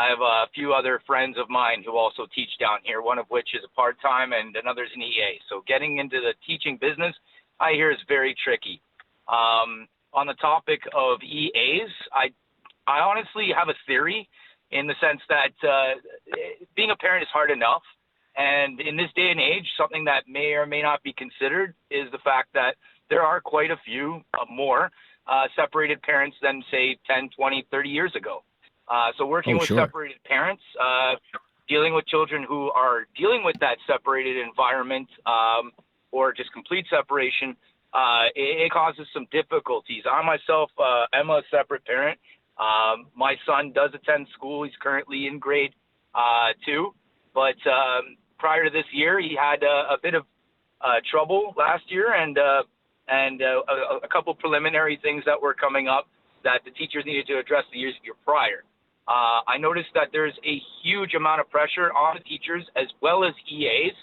have a few other friends of mine who also teach down here, one of which is a part-time and another's an EA. So getting into the teaching business, I hear, is very tricky. On the topic of EAs, I honestly have a theory in the sense that being a parent is hard enough. And in this day and age, something that may or may not be considered is the fact that there are quite a few more separated parents than, say, 10, 20, 30 years ago. So working with separated parents, dealing with children who are dealing with that separated environment or just complete separation, it causes some difficulties. I myself am a separate parent. My son does attend school. He's currently in grade 2. But prior to this year, he had a bit of trouble last year, and a couple preliminary things that were coming up that the teachers needed to address the year prior. I noticed that there's a huge amount of pressure on the teachers as well as EAs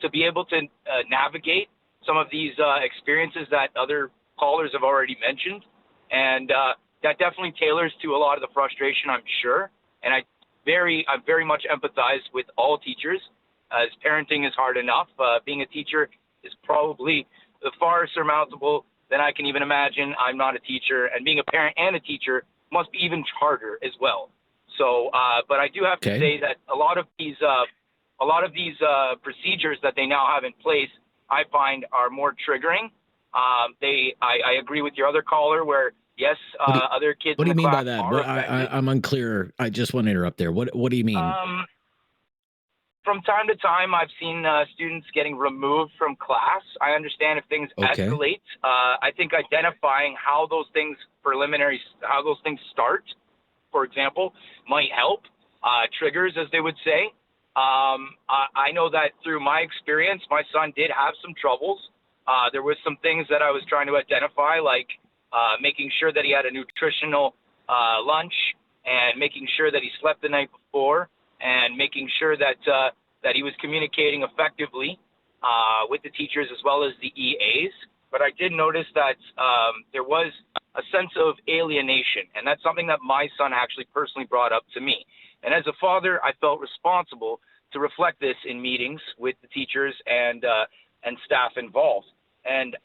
to be able to navigate some of these experiences that other callers have already mentioned. And that definitely tailors to a lot of the frustration, I'm sure. And I very much empathize with all teachers, as parenting is hard enough. Being a teacher is probably far surmountable than I can even imagine. I'm not a teacher, and being a parent and a teacher must be even harder as well. So, but I do have to say that a lot of these procedures that they now have in place, I find are more triggering. I agree with your other caller where, yes, other kids. What do you mean by that? I'm unclear. I just want to interrupt there. What do you mean? From time to time, I've seen students getting removed from class. I understand if things escalate. I think identifying how those things start, for example, might help. Triggers, as they would say. I know that through my experience, my son did have some troubles. There was some things that I was trying to identify, like making sure that he had a nutritional lunch, and making sure that he slept the night before, and making sure that that he was communicating effectively with the teachers as well as the EAs. But I did notice that there was a sense of alienation, and that's something that my son actually personally brought up to me. And as a father, I felt responsible to reflect this in meetings with the teachers and staff involved. And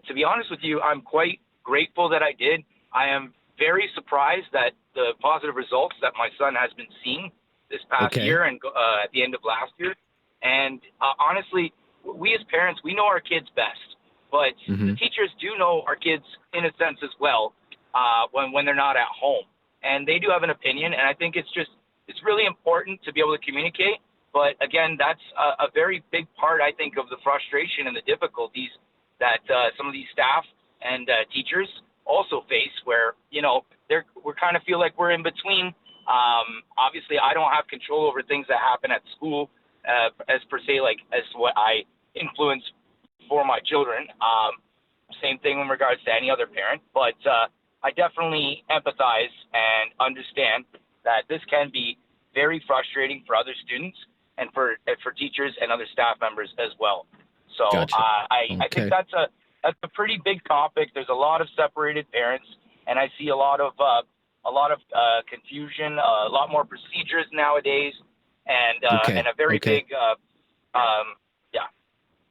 to be honest with you, I'm quite grateful that I did. I am very surprised that the positive results that my son has been seeing this past year and at the end of last year. And honestly, we as parents, we know our kids best, but the teachers do know our kids in a sense as well when they're not at home. And they do have an opinion, and I think it's really important to be able to communicate. But again, that's a very big part, I think, of the frustration and the difficulties that some of these staff and teachers also face, where, we kind of feel like we're in between. Obviously, I don't have control over things that happen at school as per se, like as what I influence for my children. Same thing in regards to any other parent. But I definitely empathize and understand that this can be very frustrating for other students and for teachers and other staff members as well. So I think that's a pretty big topic. There's a lot of separated parents, and I see a lot of confusion, a lot more procedures nowadays, and a very big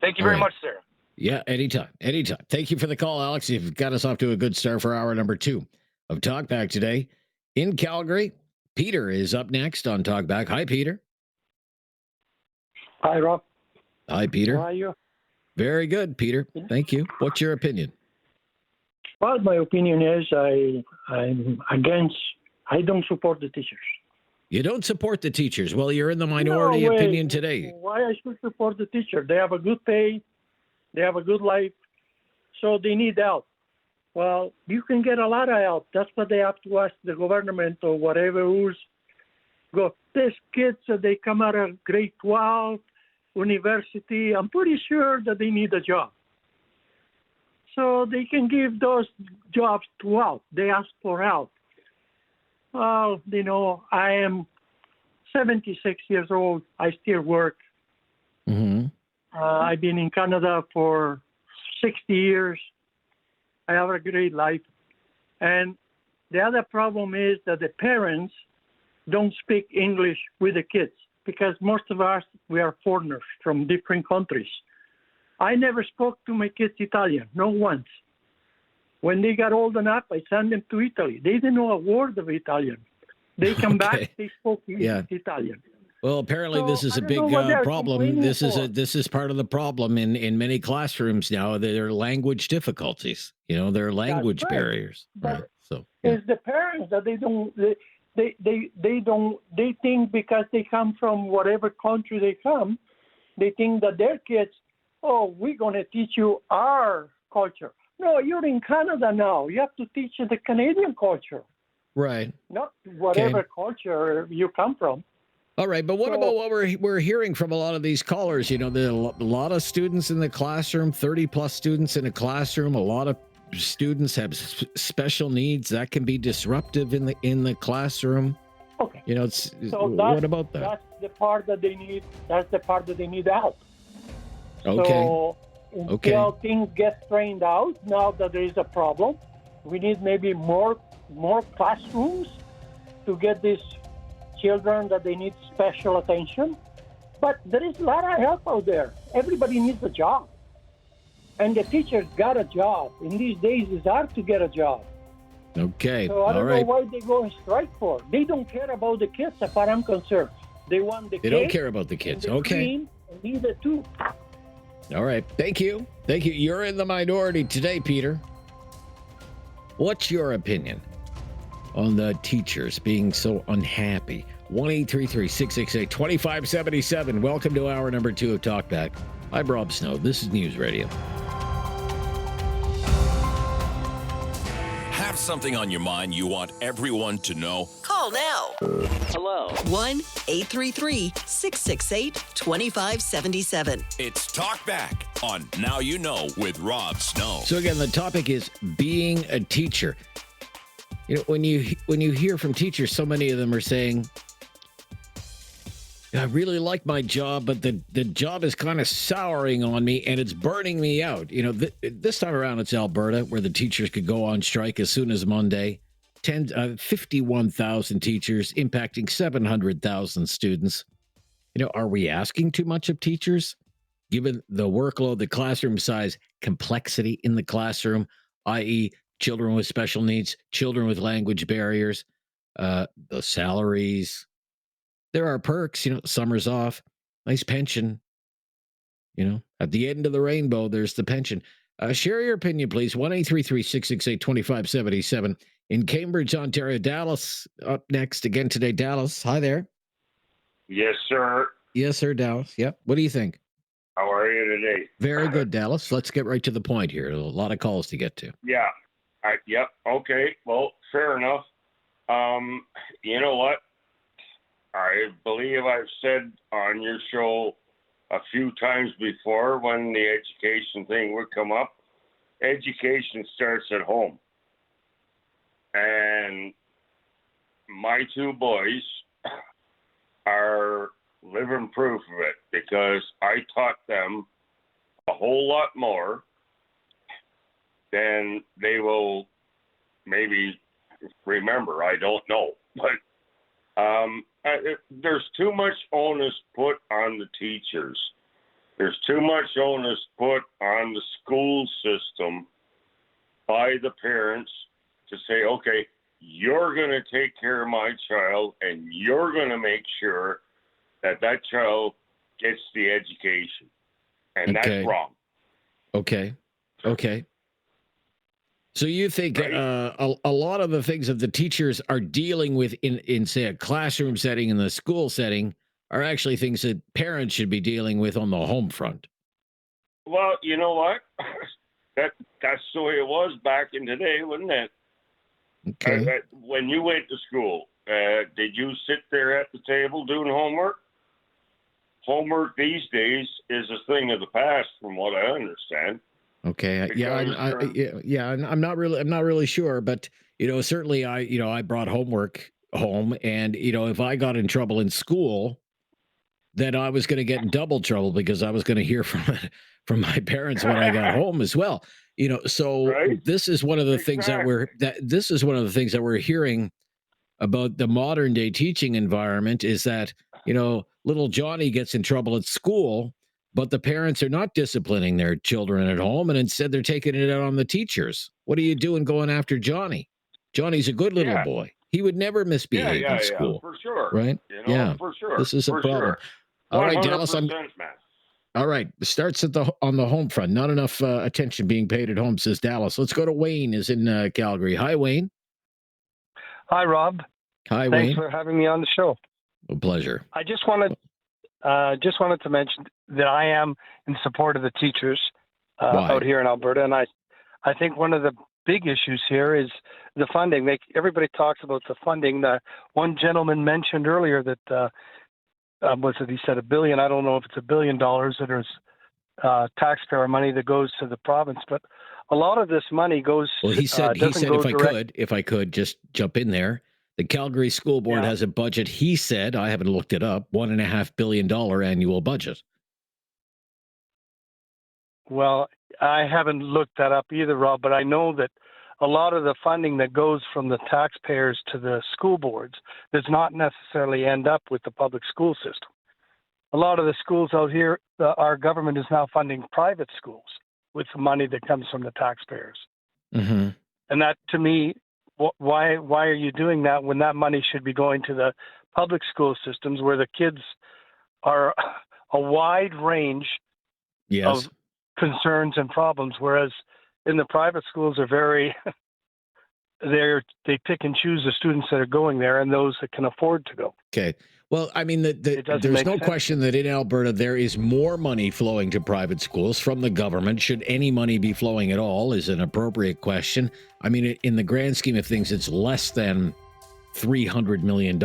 Thank you very much, sir. Yeah, anytime. Thank you for the call, Alex. You've got us off to a good start for hour number 2 of Talkback today. In Calgary, Peter is up next on Talkback. Hi, Peter. Hi, Rob. Hi, Peter. How are you? Very good, Peter. Thank you. What's your opinion? Well, my opinion is I don't support the teachers. You don't support the teachers. Well, you're in the minority opinion today. Why I should support the teacher? They have a good pay. They have a good life. So they need help. Well, you can get a lot of help. That's what they have to ask the government or whatever who's got these kids. They come out of grade 12, university. I'm pretty sure that they need a job. So they can give those jobs to help. They ask for help. Well, I am 76 years old. I still work. I've been in Canada for 60 years. I have a great life. And the other problem is that the parents don't speak English with the kids because most of us, we are foreigners from different countries. I never spoke to my kids Italian, not once. When they got old enough, I sent them to Italy. They didn't know a word of Italian. They come back, they spoke Italian. Well, apparently this is a big problem. This is part of the problem in many classrooms now. There are language difficulties. There are language barriers. Right. So it's the parents that they think because they come from whatever country they come, they think that their kids, we're going to teach you our culture. No, you're in Canada now. You have to teach the Canadian culture. Right. Not whatever culture you come from. All right, but what So- about what we're hearing from a lot of these callers? You know, there are a lot of students in the classroom, 30 plus students in a classroom. A lot of students have special needs that can be disruptive in the classroom. Okay. You know, So what about that? That's the part that they need. That's the part that they need help. Okay. So until things get strained out, now that there is a problem, we need maybe more classrooms to get these children that they need special attention. But there is a lot of help out there. Everybody needs a job. And the teachers got a job. In these days, it's hard to get a job. Okay. So I don't All know right. why they go and strike for. They don't care about the kids, as far as I'm concerned. They want the They kids. don't care about the kids. and the Okay. clean, and neither too. All right. Thank you. Thank you. You're in the minority today, Peter. What's your opinion on the teachers being so unhappy? 1-833-668-2577. Welcome to hour number 2 of Talkback. I'm Rob Snow. This is News Radio. Have something on your mind you want everyone to know? Call now. Hello. 1-833-668-2577. It's Talkback on Now You Know with Rob Snow. So again, the topic is being a teacher. You know, when you hear from teachers, so many of them are saying, I really like my job, but the job is kind of souring on me and it's burning me out. You know, this time around, it's Alberta, where the teachers could go on strike as soon as Monday. 51,000 teachers impacting 700,000 students. You know, are we asking too much of teachers? Given the workload, the classroom size, complexity in the classroom, i.e., children with special needs, children with language barriers, the salaries. There are perks, you know, summer's off, nice pension. You know, at the end of the rainbow, there's the pension. Share your opinion, please. 1-833-668-2577 in Cambridge, Ontario. Dallas up next again today. Dallas, hi there. Yes, sir. Yes, sir, Dallas. Yep. What do you think? How are you today? Very good, Dallas. Let's get right to the point here. A lot of calls to get to. Yeah. Yep. Okay. Well, fair enough. You know what? I believe I've said on your show a few times before when the education thing would come up, education starts at home. And my two boys are living proof of it because I taught them a whole lot more than they will maybe remember. I don't know. But there's too much onus put on the teachers. There's too much onus put on the school system by the parents to say, okay, you're going to take care of my child and you're going to make sure that that child gets the education. And Okay. that's wrong. Okay. So you think a lot of the things that the teachers are dealing with in say a classroom setting, in the school setting, are actually things that parents should be dealing with on the home front? Well, you know what? That's the way it was back in the day, wasn't it? Okay. When you went to school, did you sit there at the table doing homework? Homework these days is a thing of the past, from what I understand. Okay. Because, I'm not really sure, but you know, certainly I brought homework home, and you know, if I got in trouble in school, then I was going to get in double trouble because I was going to hear from my parents when I got home as well. You know, so Right. this is one of the things that we're hearing about the modern day teaching environment, is that, you know, little Johnny gets in trouble at school, but the parents are not disciplining their children at home, and instead they're taking it out on the teachers. What are you doing going after Johnny? Johnny's a good little Yeah. boy. He would never misbehave in school. for sure. Right? You know, Yeah. for sure. This is a for problem. Sure. All right, Dallas. 100%, man. All right. It starts on the home front. Not enough attention being paid at home, says Dallas. Let's go to Wayne, is in Calgary. Hi, Wayne. Hi, Rob. Hi, Thanks Wayne. for having me on the show. A pleasure. I just wanted to mention that I am in support of the teachers Why? out here in Alberta, and I think one of the big issues here is the funding. Everybody talks about the funding. The one gentleman mentioned earlier that was it? He said $1 billion. I don't know if it's $1 billion that is taxpayer money that goes to the province, but a lot of this money goes. Well, he said if I could just jump in there. The Calgary School Board has a budget. He said, I haven't looked it up, $1.5 billion annual budget. Well, I haven't looked that up either, Rob, but I know that a lot of the funding that goes from the taxpayers to the school boards does not necessarily end up with the public school system. A lot of the schools out here, our government is now funding private schools with the money that comes from the taxpayers. Mm-hmm. And that, to me, why are you doing that when that money should be going to the public school systems where the kids are a wide range of concerns and problems, whereas in the private schools are very they pick and choose the students that are going there and those that can afford to go. Okay. Well, I mean, there's no question that in Alberta there is more money flowing to private schools from the government. Should any money be flowing at all is an appropriate question. I mean, in the grand scheme of things, it's less than $300 million.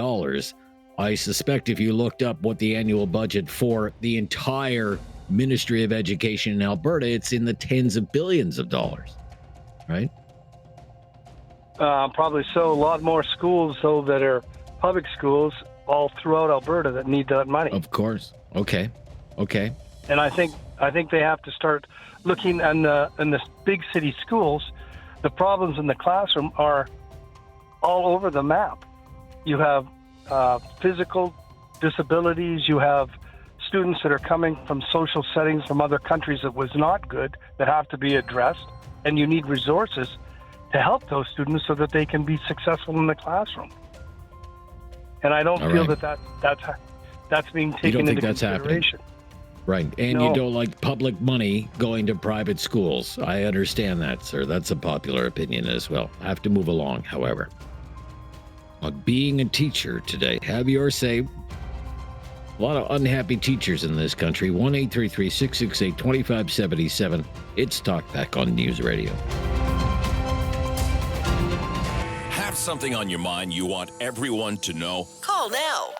I suspect if you looked up what the annual budget for the entire Ministry of Education in Alberta, it's in the tens of billions of dollars, right? Probably so. A lot more schools, though, that are public schools all throughout Alberta that need that money. Of course. Okay. And I think they have to start looking in the big city schools. The problems in the classroom are all over the map. You have physical disabilities. You have students that are coming from social settings from other countries that was not good that have to be addressed, and you need resources to help those students so that they can be successful in the classroom. And I don't feel that's being taken into consideration. Right. And you don't like public money going to private schools. I understand that, sir. That's a popular opinion as well. I have to move along, however. On being a teacher today, have your say. A lot of unhappy teachers in this country. 1-833-668-2577. It's Talkback on News Radio. Have something on your mind you want everyone to know? Call now.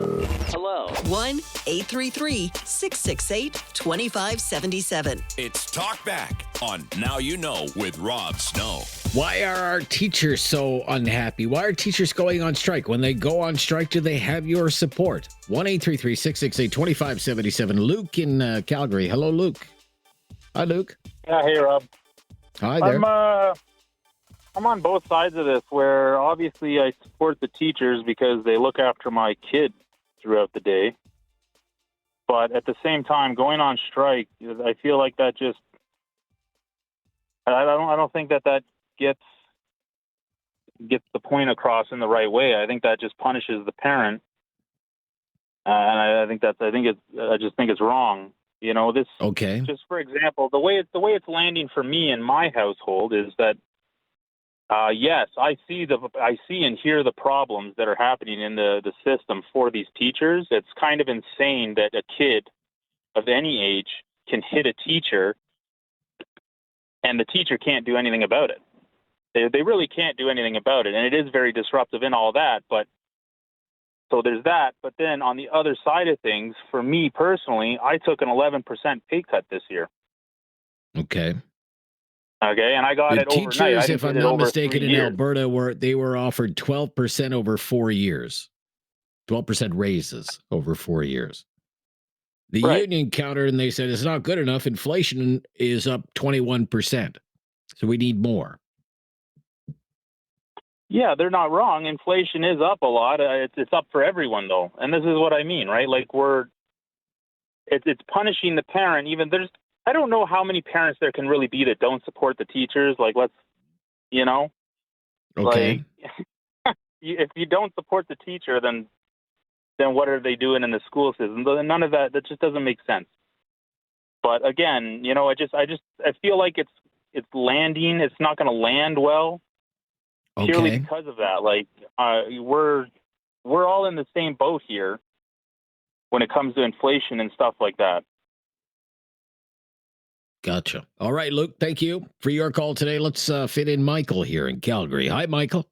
Hello. 1-833-668-2577. It's Talkback on Now You Know with Rob Snow. Why are our teachers so unhappy? Why are teachers going on strike? When they go on strike, do they have your support? 1-833-668-2577. Luke in Calgary. Hello, Luke. Hi, Luke. Yeah, hey, Rob. Hi there. I'm on both sides of this, where obviously I support the teachers because they look after my kids throughout the day. But at the same time, going on strike, I feel like that just I don't think that gets the point across in the right way. I think that just punishes the parent, and I just think it's wrong. You know, this. Okay. Just for example, the way it's landing for me in my household is that. Yes, I see and hear the problems that are happening in the system for these teachers. It's kind of insane that a kid of any age can hit a teacher and the teacher can't do anything about it. They really can't do anything about it, and it is very disruptive and all that. But so there's that. But then on the other side of things, for me personally, I took an 11% pay cut this year. Okay. Okay, and I got it overnight. Teachers, if I'm not mistaken, in Alberta, were offered 12% over 4 years, 12% raises over 4 years. The union countered and they said it's not good enough. Inflation is up 21%, so we need more. Yeah, they're not wrong. Inflation is up a lot. It's up for everyone though, and this is what I mean, right? Like it's punishing the parent. I don't know how many parents there can really be that don't support the teachers. Like, okay. Like, if you don't support the teacher, then what are they doing in the school system? None of that just doesn't make sense. But again, I feel like it's landing. It's not going to land well, purely because of that. Like, we're all in the same boat here when it comes to inflation and stuff like that. Gotcha. All right, Luke, thank you for your call today. Let's fit in Michael here in Calgary. Hi, Michael.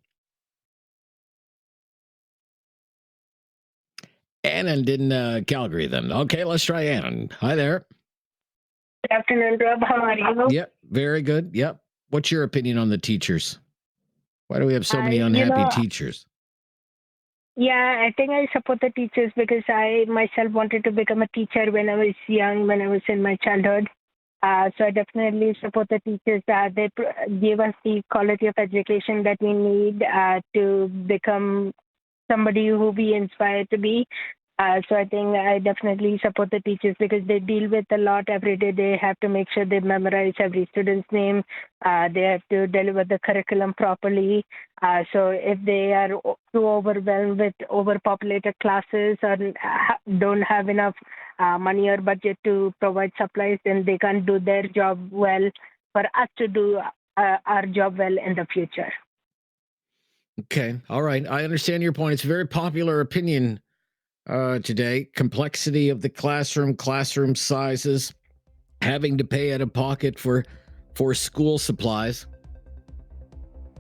Anand in Calgary then. Okay, let's try Anand. Hi there. Good afternoon, Rob. How are you? Yep, very good. Yep. What's your opinion on the teachers? Why do we have so many You unhappy know, teachers? yeah, I think I support the teachers because I myself wanted to become a teacher when I was young, when I was in my childhood. So I definitely support the teachers that they give us the quality of education that we need to become somebody who we inspire to be. So I think I definitely support the teachers because they deal with a lot every day. They have to make sure they memorize every student's name. They have to deliver the curriculum properly. So if they are too overwhelmed with overpopulated classes or don't have enough money or budget to provide supplies, then they can't do their job well for us to do our job well in the future. Okay. All right. I understand your point. It's a very popular opinion today. Complexity of the classroom sizes, having to pay out of pocket for school supplies.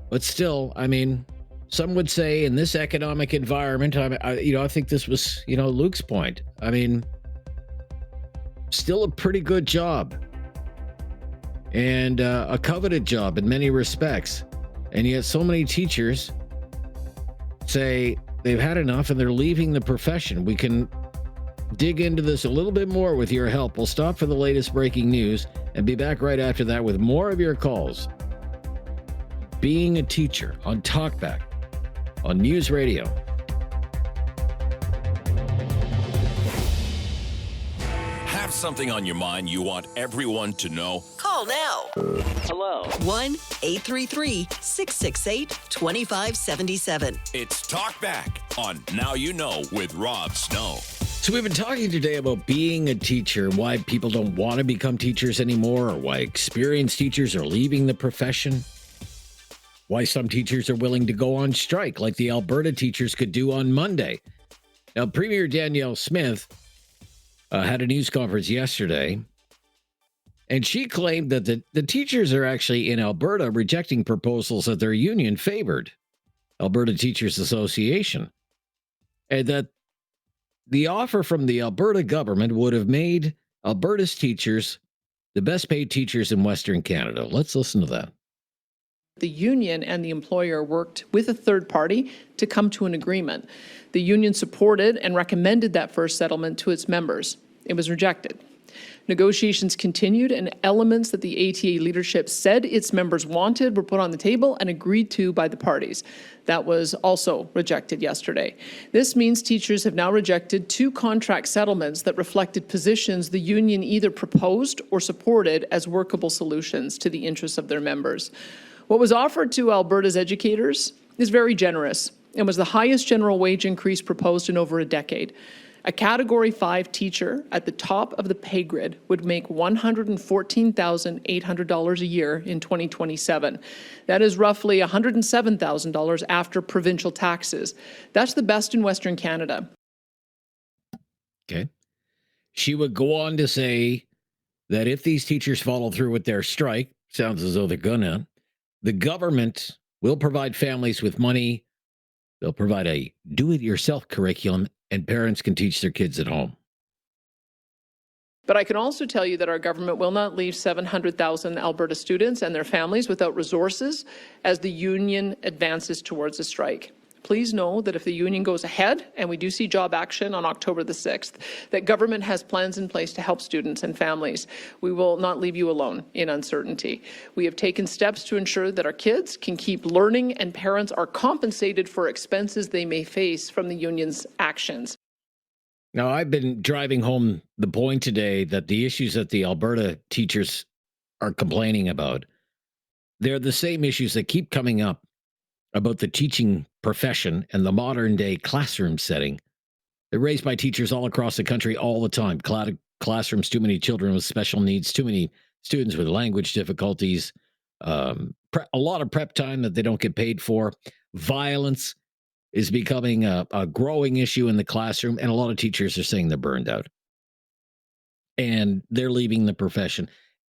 But still, I mean, some would say in this economic environment, I think this was, Luke's point. I mean, still a pretty good job and a coveted job in many respects. And yet so many teachers say they've had enough and they're leaving the profession. We can dig into this a little bit more with your help. We'll stop for the latest breaking news and be back right after that with more of your calls. Being a teacher on Talkback on News Radio. Have something on your mind you want everyone to know? Call now. Hello. 1-833-668-2577. It's Talkback on Now You Know with Rob Snow. So we've been talking today about being a teacher, why people don't want to become teachers anymore, or why experienced teachers are leaving the profession, why some teachers are willing to go on strike like the Alberta teachers could do on Monday. Now, Premier Danielle Smith had a news conference yesterday, and she claimed that the teachers are actually in Alberta rejecting proposals that their union favored, Alberta Teachers Association, and that the offer from the Alberta government would have made Alberta's teachers the best paid teachers in Western Canada. Let's listen to that. The union and the employer worked with a third party to come to an agreement. The union supported and recommended that first settlement to its members. It was rejected. Negotiations continued, and elements that the ATA leadership said its members wanted were put on the table and agreed to by the parties. That was also rejected yesterday. This means teachers have now rejected 2 contract settlements that reflected positions the union either proposed or supported as workable solutions to the interests of their members. What was offered to Alberta's educators is very generous and was the highest general wage increase proposed in over a decade. A Category 5 teacher at the top of the pay grid would make $114,800 a year in 2027. That is roughly $107,000 after provincial taxes. That's the best in Western Canada. Okay. She would go on to say that if these teachers follow through with their strike, sounds as though they're gonna, the government will provide families with money. They'll provide a do-it-yourself curriculum, and parents can teach their kids at home. But I can also tell you that our government will not leave 700,000 Alberta students and their families without resources as the union advances towards a strike. Please know that if the union goes ahead and we do see job action on October the 6th, that government has plans in place to help students and families. We will not leave you alone in uncertainty. We have taken steps to ensure that our kids can keep learning and parents are compensated for expenses they may face from the union's actions. Now, I've been driving home the point today that the issues that the Alberta teachers are complaining about, they're the same issues that keep coming up about the teaching profession and the modern day classroom setting. They're raised by teachers all across the country all the time. Classrooms, too many children with special needs, too many students with language difficulties, a lot of prep time that they don't get paid for. Violence is becoming a growing issue in the classroom, and a lot of teachers are saying they're burned out. And they're leaving the profession.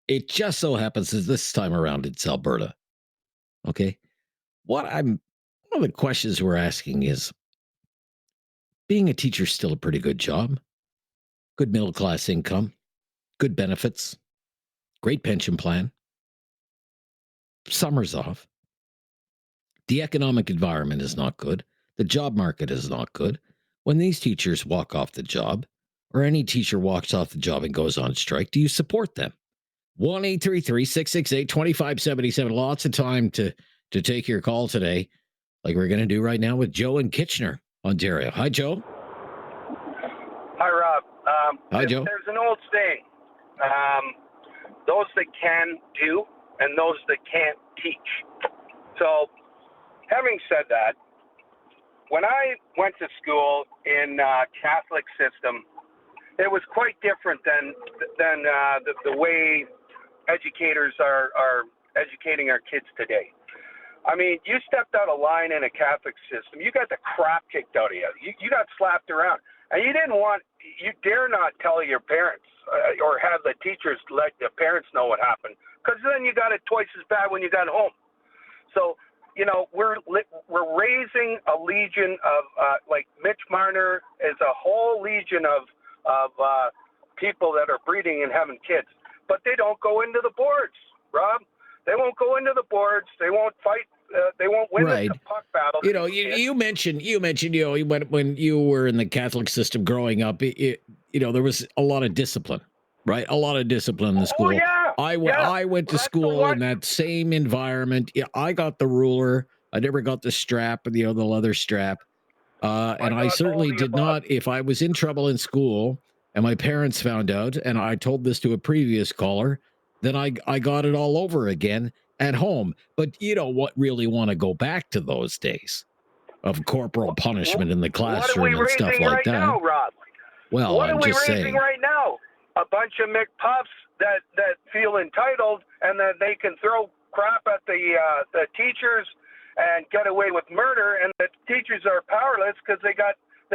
It just so happens that this time around it's Alberta. Okay? One of the questions we're asking is, being a teacher is still a pretty good job. Good middle class income, good benefits, great pension plan, summers off. The economic environment is not good. The job market is not good. When these teachers walk off the job, or any teacher walks off the job and goes on strike, do you support them? 1-833-668-2577. Lots of time to take your call today, like we're going to do right now with Joe in Kitchener, Ontario. Hi, Joe. Hi, Rob. Hi, Joe. There's an old saying, those that can do and those that can't teach. So, having said that, when I went to school in Catholic system, it was quite different than the way educators are educating our kids today. I mean, you stepped out of line in a Catholic system, you got the crap kicked out of you. You got slapped around, and you dare not tell your parents or have the teachers let the parents know what happened, because then you got it twice as bad when you got home. So, you know, we're raising a legion of like Mitch Marner is a whole legion of people that are breeding and having kids, but they don't go into the boards, Rob. They won't go into the boards. They won't fight. They won't win the puck battle. You know, you mentioned, you know, when you were in the Catholic system growing up, you know, there was a lot of discipline, right? A lot of discipline in the school. Oh, yeah. I went to school in that same environment. Yeah, I got the ruler. I never got the strap, the leather strap. And I certainly did not, if I was in trouble in school and my parents found out, and I told this to a previous caller, then I got it all over again at home. But you don't really want to go back to those days of corporal punishment in the classroom and stuff like that. Now, Rob? Well, what I'm are we just raising saying. right now? A bunch of McPuffs that feel entitled and that they can throw crap at the teachers and get away with murder, and the teachers are powerless because they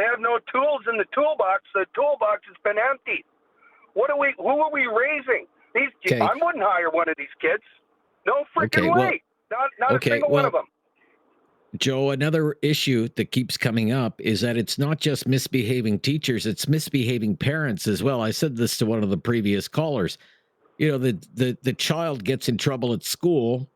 have no tools in the toolbox. The toolbox has been emptied. Who are we raising? I wouldn't hire one of these kids. No freaking way. Not a single one of them. Joe, another issue that keeps coming up is that it's not just misbehaving teachers, it's misbehaving parents as well. I said this to one of the previous callers. You know, the child gets in trouble at school,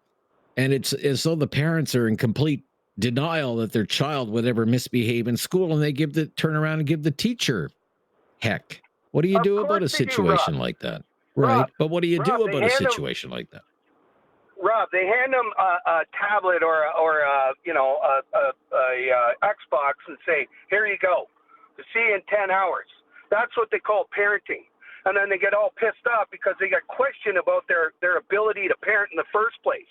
and it's as though the parents are in complete denial that their child would ever misbehave in school, and they turn around and give the teacher heck. What do you do about a situation like that? Right. But what do you do about a situation like that? Rob, they hand them a tablet or a Xbox and say, "Here you go. See you in 10 hours." That's what they call parenting. And then they get all pissed off because they get questioned about their ability to parent in the first place.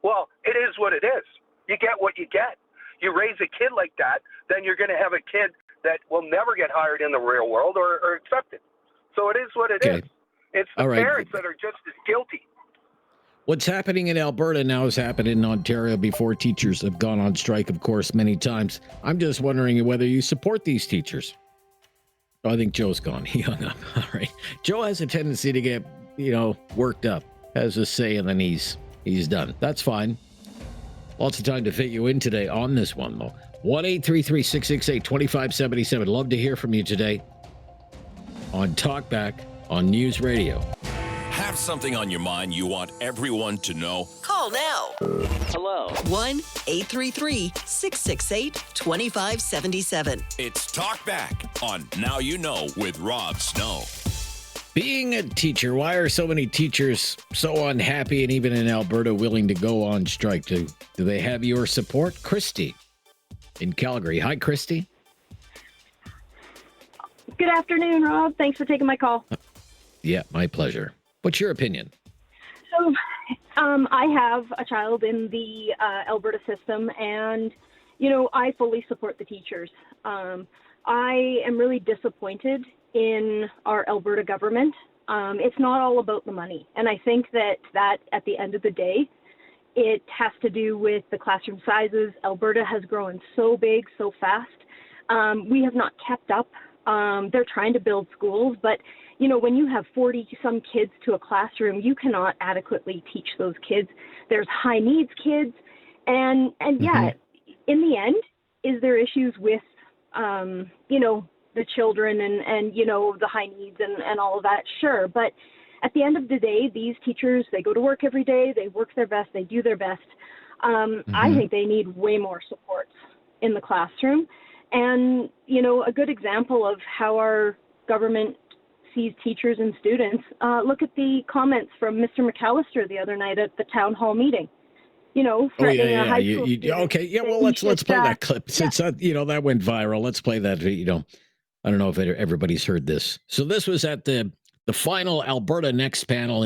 Well, it is what it is. You get what you get. You raise a kid like that, then you're going to have a kid that will never get hired in the real world or accepted. So it is what it is. It's the parents that are just as guilty. What's happening in Alberta now has happened in Ontario before. Teachers have gone on strike, of course, many times. I'm just wondering whether you support these teachers. Oh, I think Joe's gone. He hung up. All right. Joe has a tendency to get, worked up, has a say, and then he's done. That's fine. Lots of time to fit you in today on this one, though. 1-833-668-2577. Love to hear from you today on Talkback on News Radio. Have something on your mind you want everyone to know? Call now. Hello. 1-833-668-2577. It's Talkback on Now You Know with Rob Snow. Being a teacher, why are so many teachers so unhappy and even in Alberta willing to go on strike? Do they have your support? Christy in Calgary. Hi, Christy. Good afternoon, Rob. Thanks for taking my call. Yeah, my pleasure. What's your opinion? So, I have a child in the Alberta system, and, I fully support the teachers. I am really disappointed in our Alberta government. It's not all about the money. And I think that at the end of the day, it has to do with the classroom sizes. Alberta has grown so big, so fast. We have not kept up. They're trying to build schools, but when you have 40 some kids to a classroom, you cannot adequately teach those kids. There's high needs kids. And yeah, in the end, is there issues with you know, the children and, you know, the high needs and all of that, sure. But at the end of the day, these teachers, they go to work every day, they work their best, they do their best. I think they need way more supports in the classroom. And, you know, a good example of how our government sees teachers and students, look at the comments from Mr. McAllister the other night at the town hall meeting. You know, threatening a high school student. Okay, yeah. Well, let's play that clip since you know that went viral. Let's play that. You know, I don't know if everybody's heard this. So this was at the final Alberta Next panel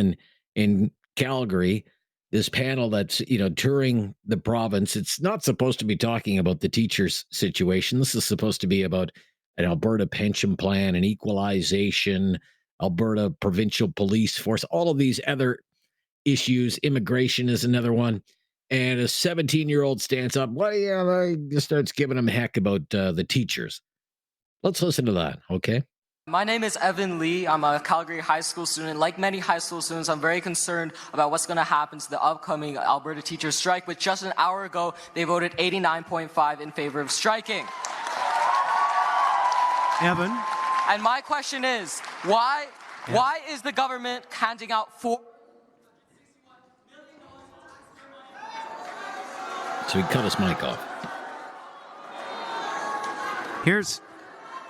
in Calgary. This panel that's, you know, touring the province. It's not supposed to be talking about the teachers' situation. This is supposed to be about an Alberta pension plan, an equalization, Alberta provincial police force, all of these other issues. Immigration is another one. And a 17-year-old stands up. Well, yeah, just starts giving him heck about the teachers. Let's listen to that, okay? My name is Evan Lee. I'm a Calgary high school student. Like many high school students, I'm very concerned about what's going to happen to the upcoming Alberta teachers strike. But just an hour ago, they voted 89.5 in favor of striking. Evan? And my question is, why is the government handing out So he cut his mic off. Here's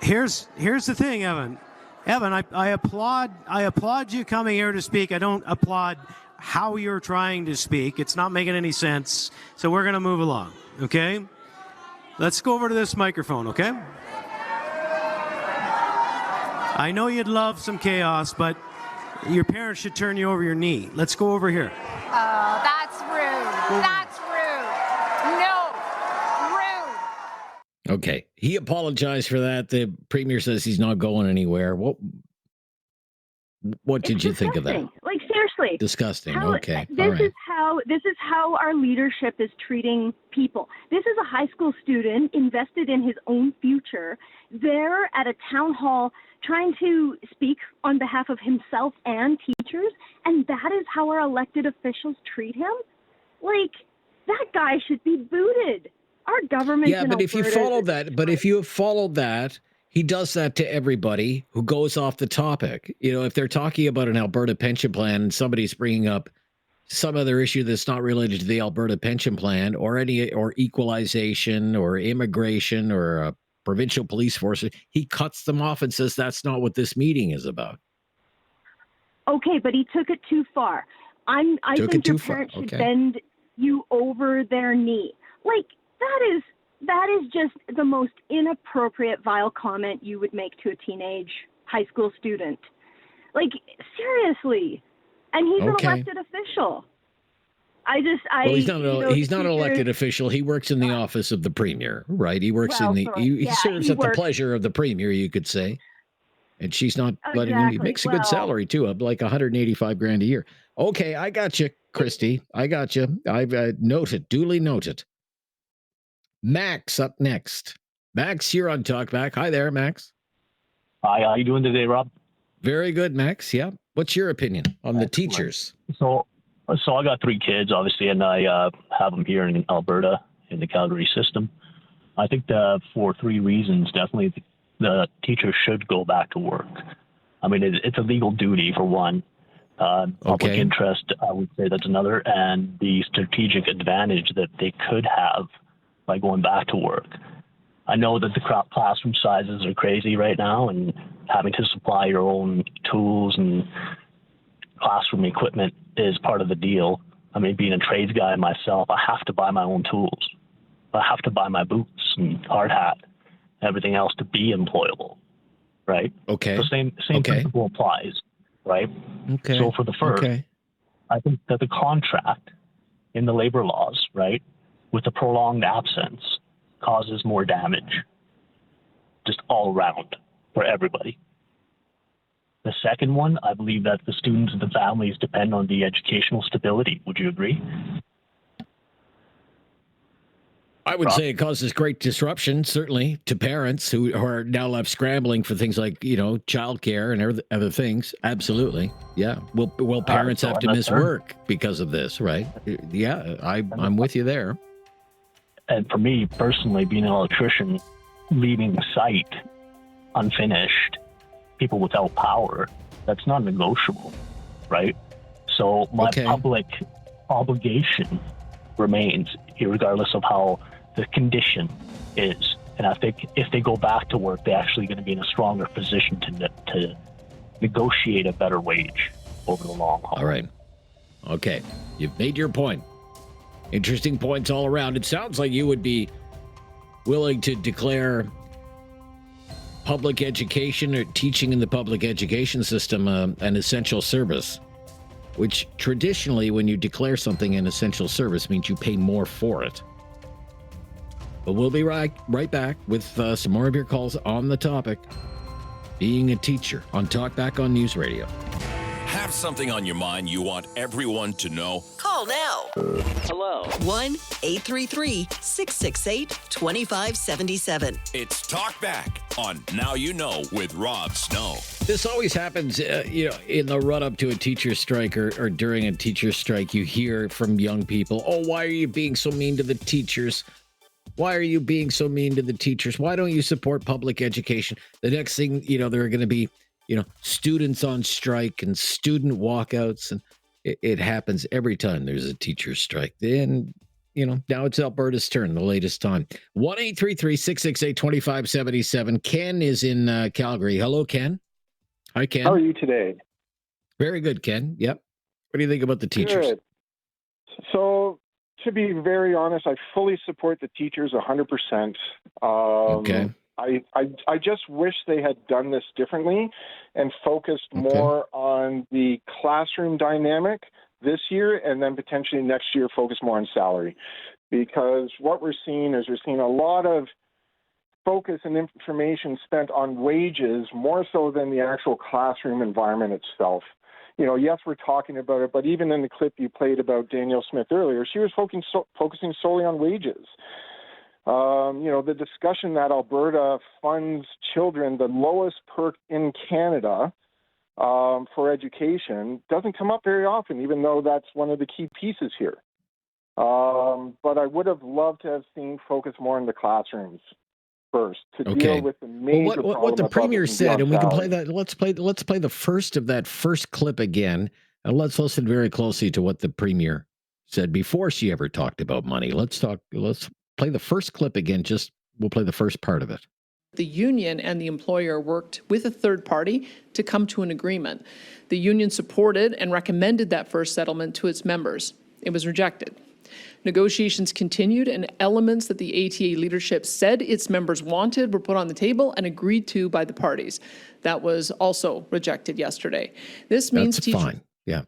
the thing, Evan. Evan, I applaud you coming here to speak. I don't applaud how you're trying to speak. It's not making any sense. So we're going to move along, okay? Let's go over to this microphone, okay? I know you'd love some chaos, but your parents should turn you over your knee. Let's go over here. Oh, that's rude. That's rude. No, rude. Okay. He apologized for that. The premier says he's not going anywhere. What did you think of that? Like, seriously. Disgusting. Okay. This All right. is how our leadership is treating people. This is a high school student invested in his own future. They're at a town hall trying to speak on behalf of himself and teachers, and that is how our elected officials treat him? Like, that guy should be booted. Our government. Yeah, but if you follow that, if you have followed that, he does that to everybody who goes off the topic. You know, if they're talking about an Alberta pension plan and somebody's bringing up some other issue that's not related to the Alberta pension plan or equalization or immigration or a provincial police force, he cuts them off and says that's not what this meeting is about. Okay, but he took it too far. I think your parents should bend you over their knee. Like, that is just the most inappropriate, vile comment you would make to a teenage high school student. Like, seriously. And he's an elected official. He's not an elected official. He works in the office of the premier, right? He works he serves at the pleasure of the premier, you could say. And she's not letting him. He makes a good salary too, of like $185,000 a year. Okay, I got you, Christy. I got you. I've duly noted. Max up next. Max, you're on Talkback. Hi there, Max. Hi, how you doing today, Rob? Very good, Max. Yeah. What's your opinion on the teachers? So I got 3 kids, obviously, and I have them here in Alberta in the Calgary system. I think for 3 reasons, definitely the teachers should go back to work. I mean, it's a legal duty for one. Public interest, I would say that's another, and the strategic advantage that they could have by going back to work. I know that the classroom sizes are crazy right now, and having to supply your own tools and classroom equipment is part of the deal. I mean, being a trades guy myself, I have to buy my own tools. I have to buy my boots and hard hat, everything else to be employable, right? Okay. So same principle applies, right? Okay. So for the first, I think that the contract in the labor laws, right, with the prolonged absence causes more damage, just all around for everybody. The second one, I believe that the students and the families depend on the educational stability. Would you agree? I would say it causes great disruption, certainly, to parents who are now left scrambling for things like, childcare and other things. Absolutely. Yeah. Will parents have to miss work because of this, right? Yeah, I'm with you there. And for me personally, being an electrician, leaving the site unfinished, people without power, that's not negotiable, right? So my public obligation remains, regardless of how the condition is. And I think if they go back to work, they're actually going to be in a stronger position to negotiate a better wage over the long haul. All right. Okay. You've made your point. Interesting points all around. It sounds like you would be willing to declare public education or teaching in the public education system an essential service, which traditionally, when you declare something an essential service, means you pay more for it. But we'll be right back with some more of your calls on the topic, being a teacher, on Talkback on News Radio. Have something on your mind you want everyone to know? Call now. Hello. 1-833-668-2577. It's Talkback on Now You Know with Rob Snow. This always happens, in the run-up to a teacher strike or during a teacher strike. You hear from young people, oh, why are you being so mean to the teachers? Why are you being so mean to the teachers? Why don't you support public education? The next thing, there are going to be, students on strike and student walkouts. And it happens every time there's a teacher strike. Then, now it's Alberta's turn, the latest time. 1-833-668-2577. Ken is in Calgary. Hello, Ken. Hi, Ken. How are you today? Very good, Ken. Yep. What do you think about the teachers? Good. So, to be very honest, I fully support the teachers 100%. Okay. I just wish they had done this differently and focused more on the classroom dynamic this year, and then potentially next year focus more on salary. Because what we're seeing is a lot of focus and information spent on wages more so than the actual classroom environment itself. Yes, we're talking about it, but even in the clip you played about Danielle Smith earlier, she was focusing solely on wages. The discussion that Alberta funds children the lowest perk in Canada for education doesn't come up very often, even though that's one of the key pieces here. But I would have loved to have seen focus more in the classrooms first to deal with the major problem. What the Premier said, and we can play that. Let's play the first of that first clip again, and let's listen very closely to what the Premier said before she ever talked about money. Let's play the first clip again. We'll play the first part of it. The union and the employer worked with a third party to come to an agreement. The union supported and recommended that first settlement to its members. It was rejected. Negotiations continued, and elements that the ATA leadership said its members wanted were put on the table and agreed to by the parties. That was also rejected yesterday. This means that's fine. Yeah.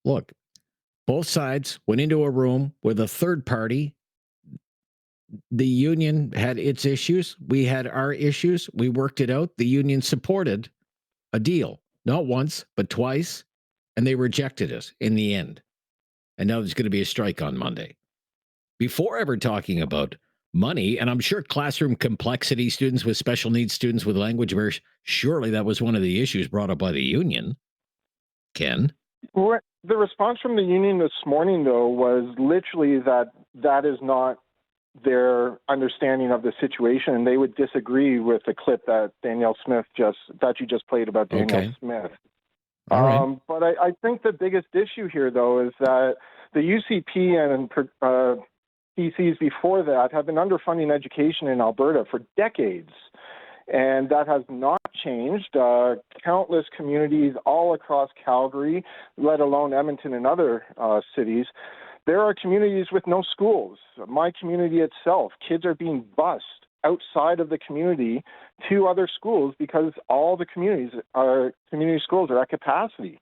Look, both sides went into a room with a third party. The union had its issues. We had our issues. We worked it out. The union supported a deal, not once, but twice, and they rejected it in the end. And now there's going to be a strike on Monday. Before ever talking about money, and I'm sure classroom complexity, students with special needs, students with language barriers, surely that was one of the issues brought up by the union. Ken? The response from the union this morning, though, was literally that is not their understanding of the situation, and they would disagree with the clip that you just played about Danielle Smith. All right. But I think the biggest issue here, though, is that the UCP and PCs before that have been underfunding education in Alberta for decades, and that has not changed. Countless communities all across Calgary, let alone Edmonton and other cities, there are communities with no schools. My community itself, kids are being bused outside of the community to other schools because all the community schools are at capacity.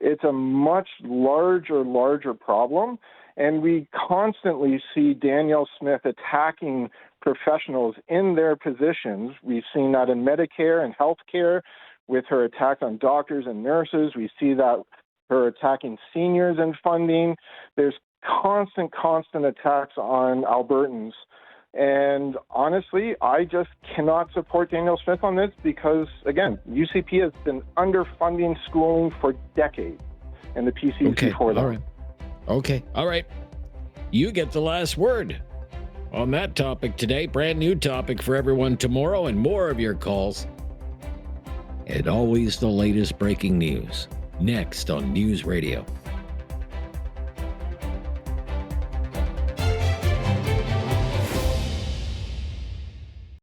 It's a much larger problem, and we constantly see Danielle Smith attacking professionals in their positions. We've seen that in Medicare and healthcare with her attack on doctors and nurses. We see that her attacking seniors and funding. There's constant attacks on Albertans. And honestly, I just cannot support Danielle Smith on this because, again, UCP has been underfunding schooling for decades, and the PCs before that. All right. Okay. All right. You get the last word on that topic today. Brand new topic for everyone tomorrow, and more of your calls. And always the latest breaking news. Next on News Radio.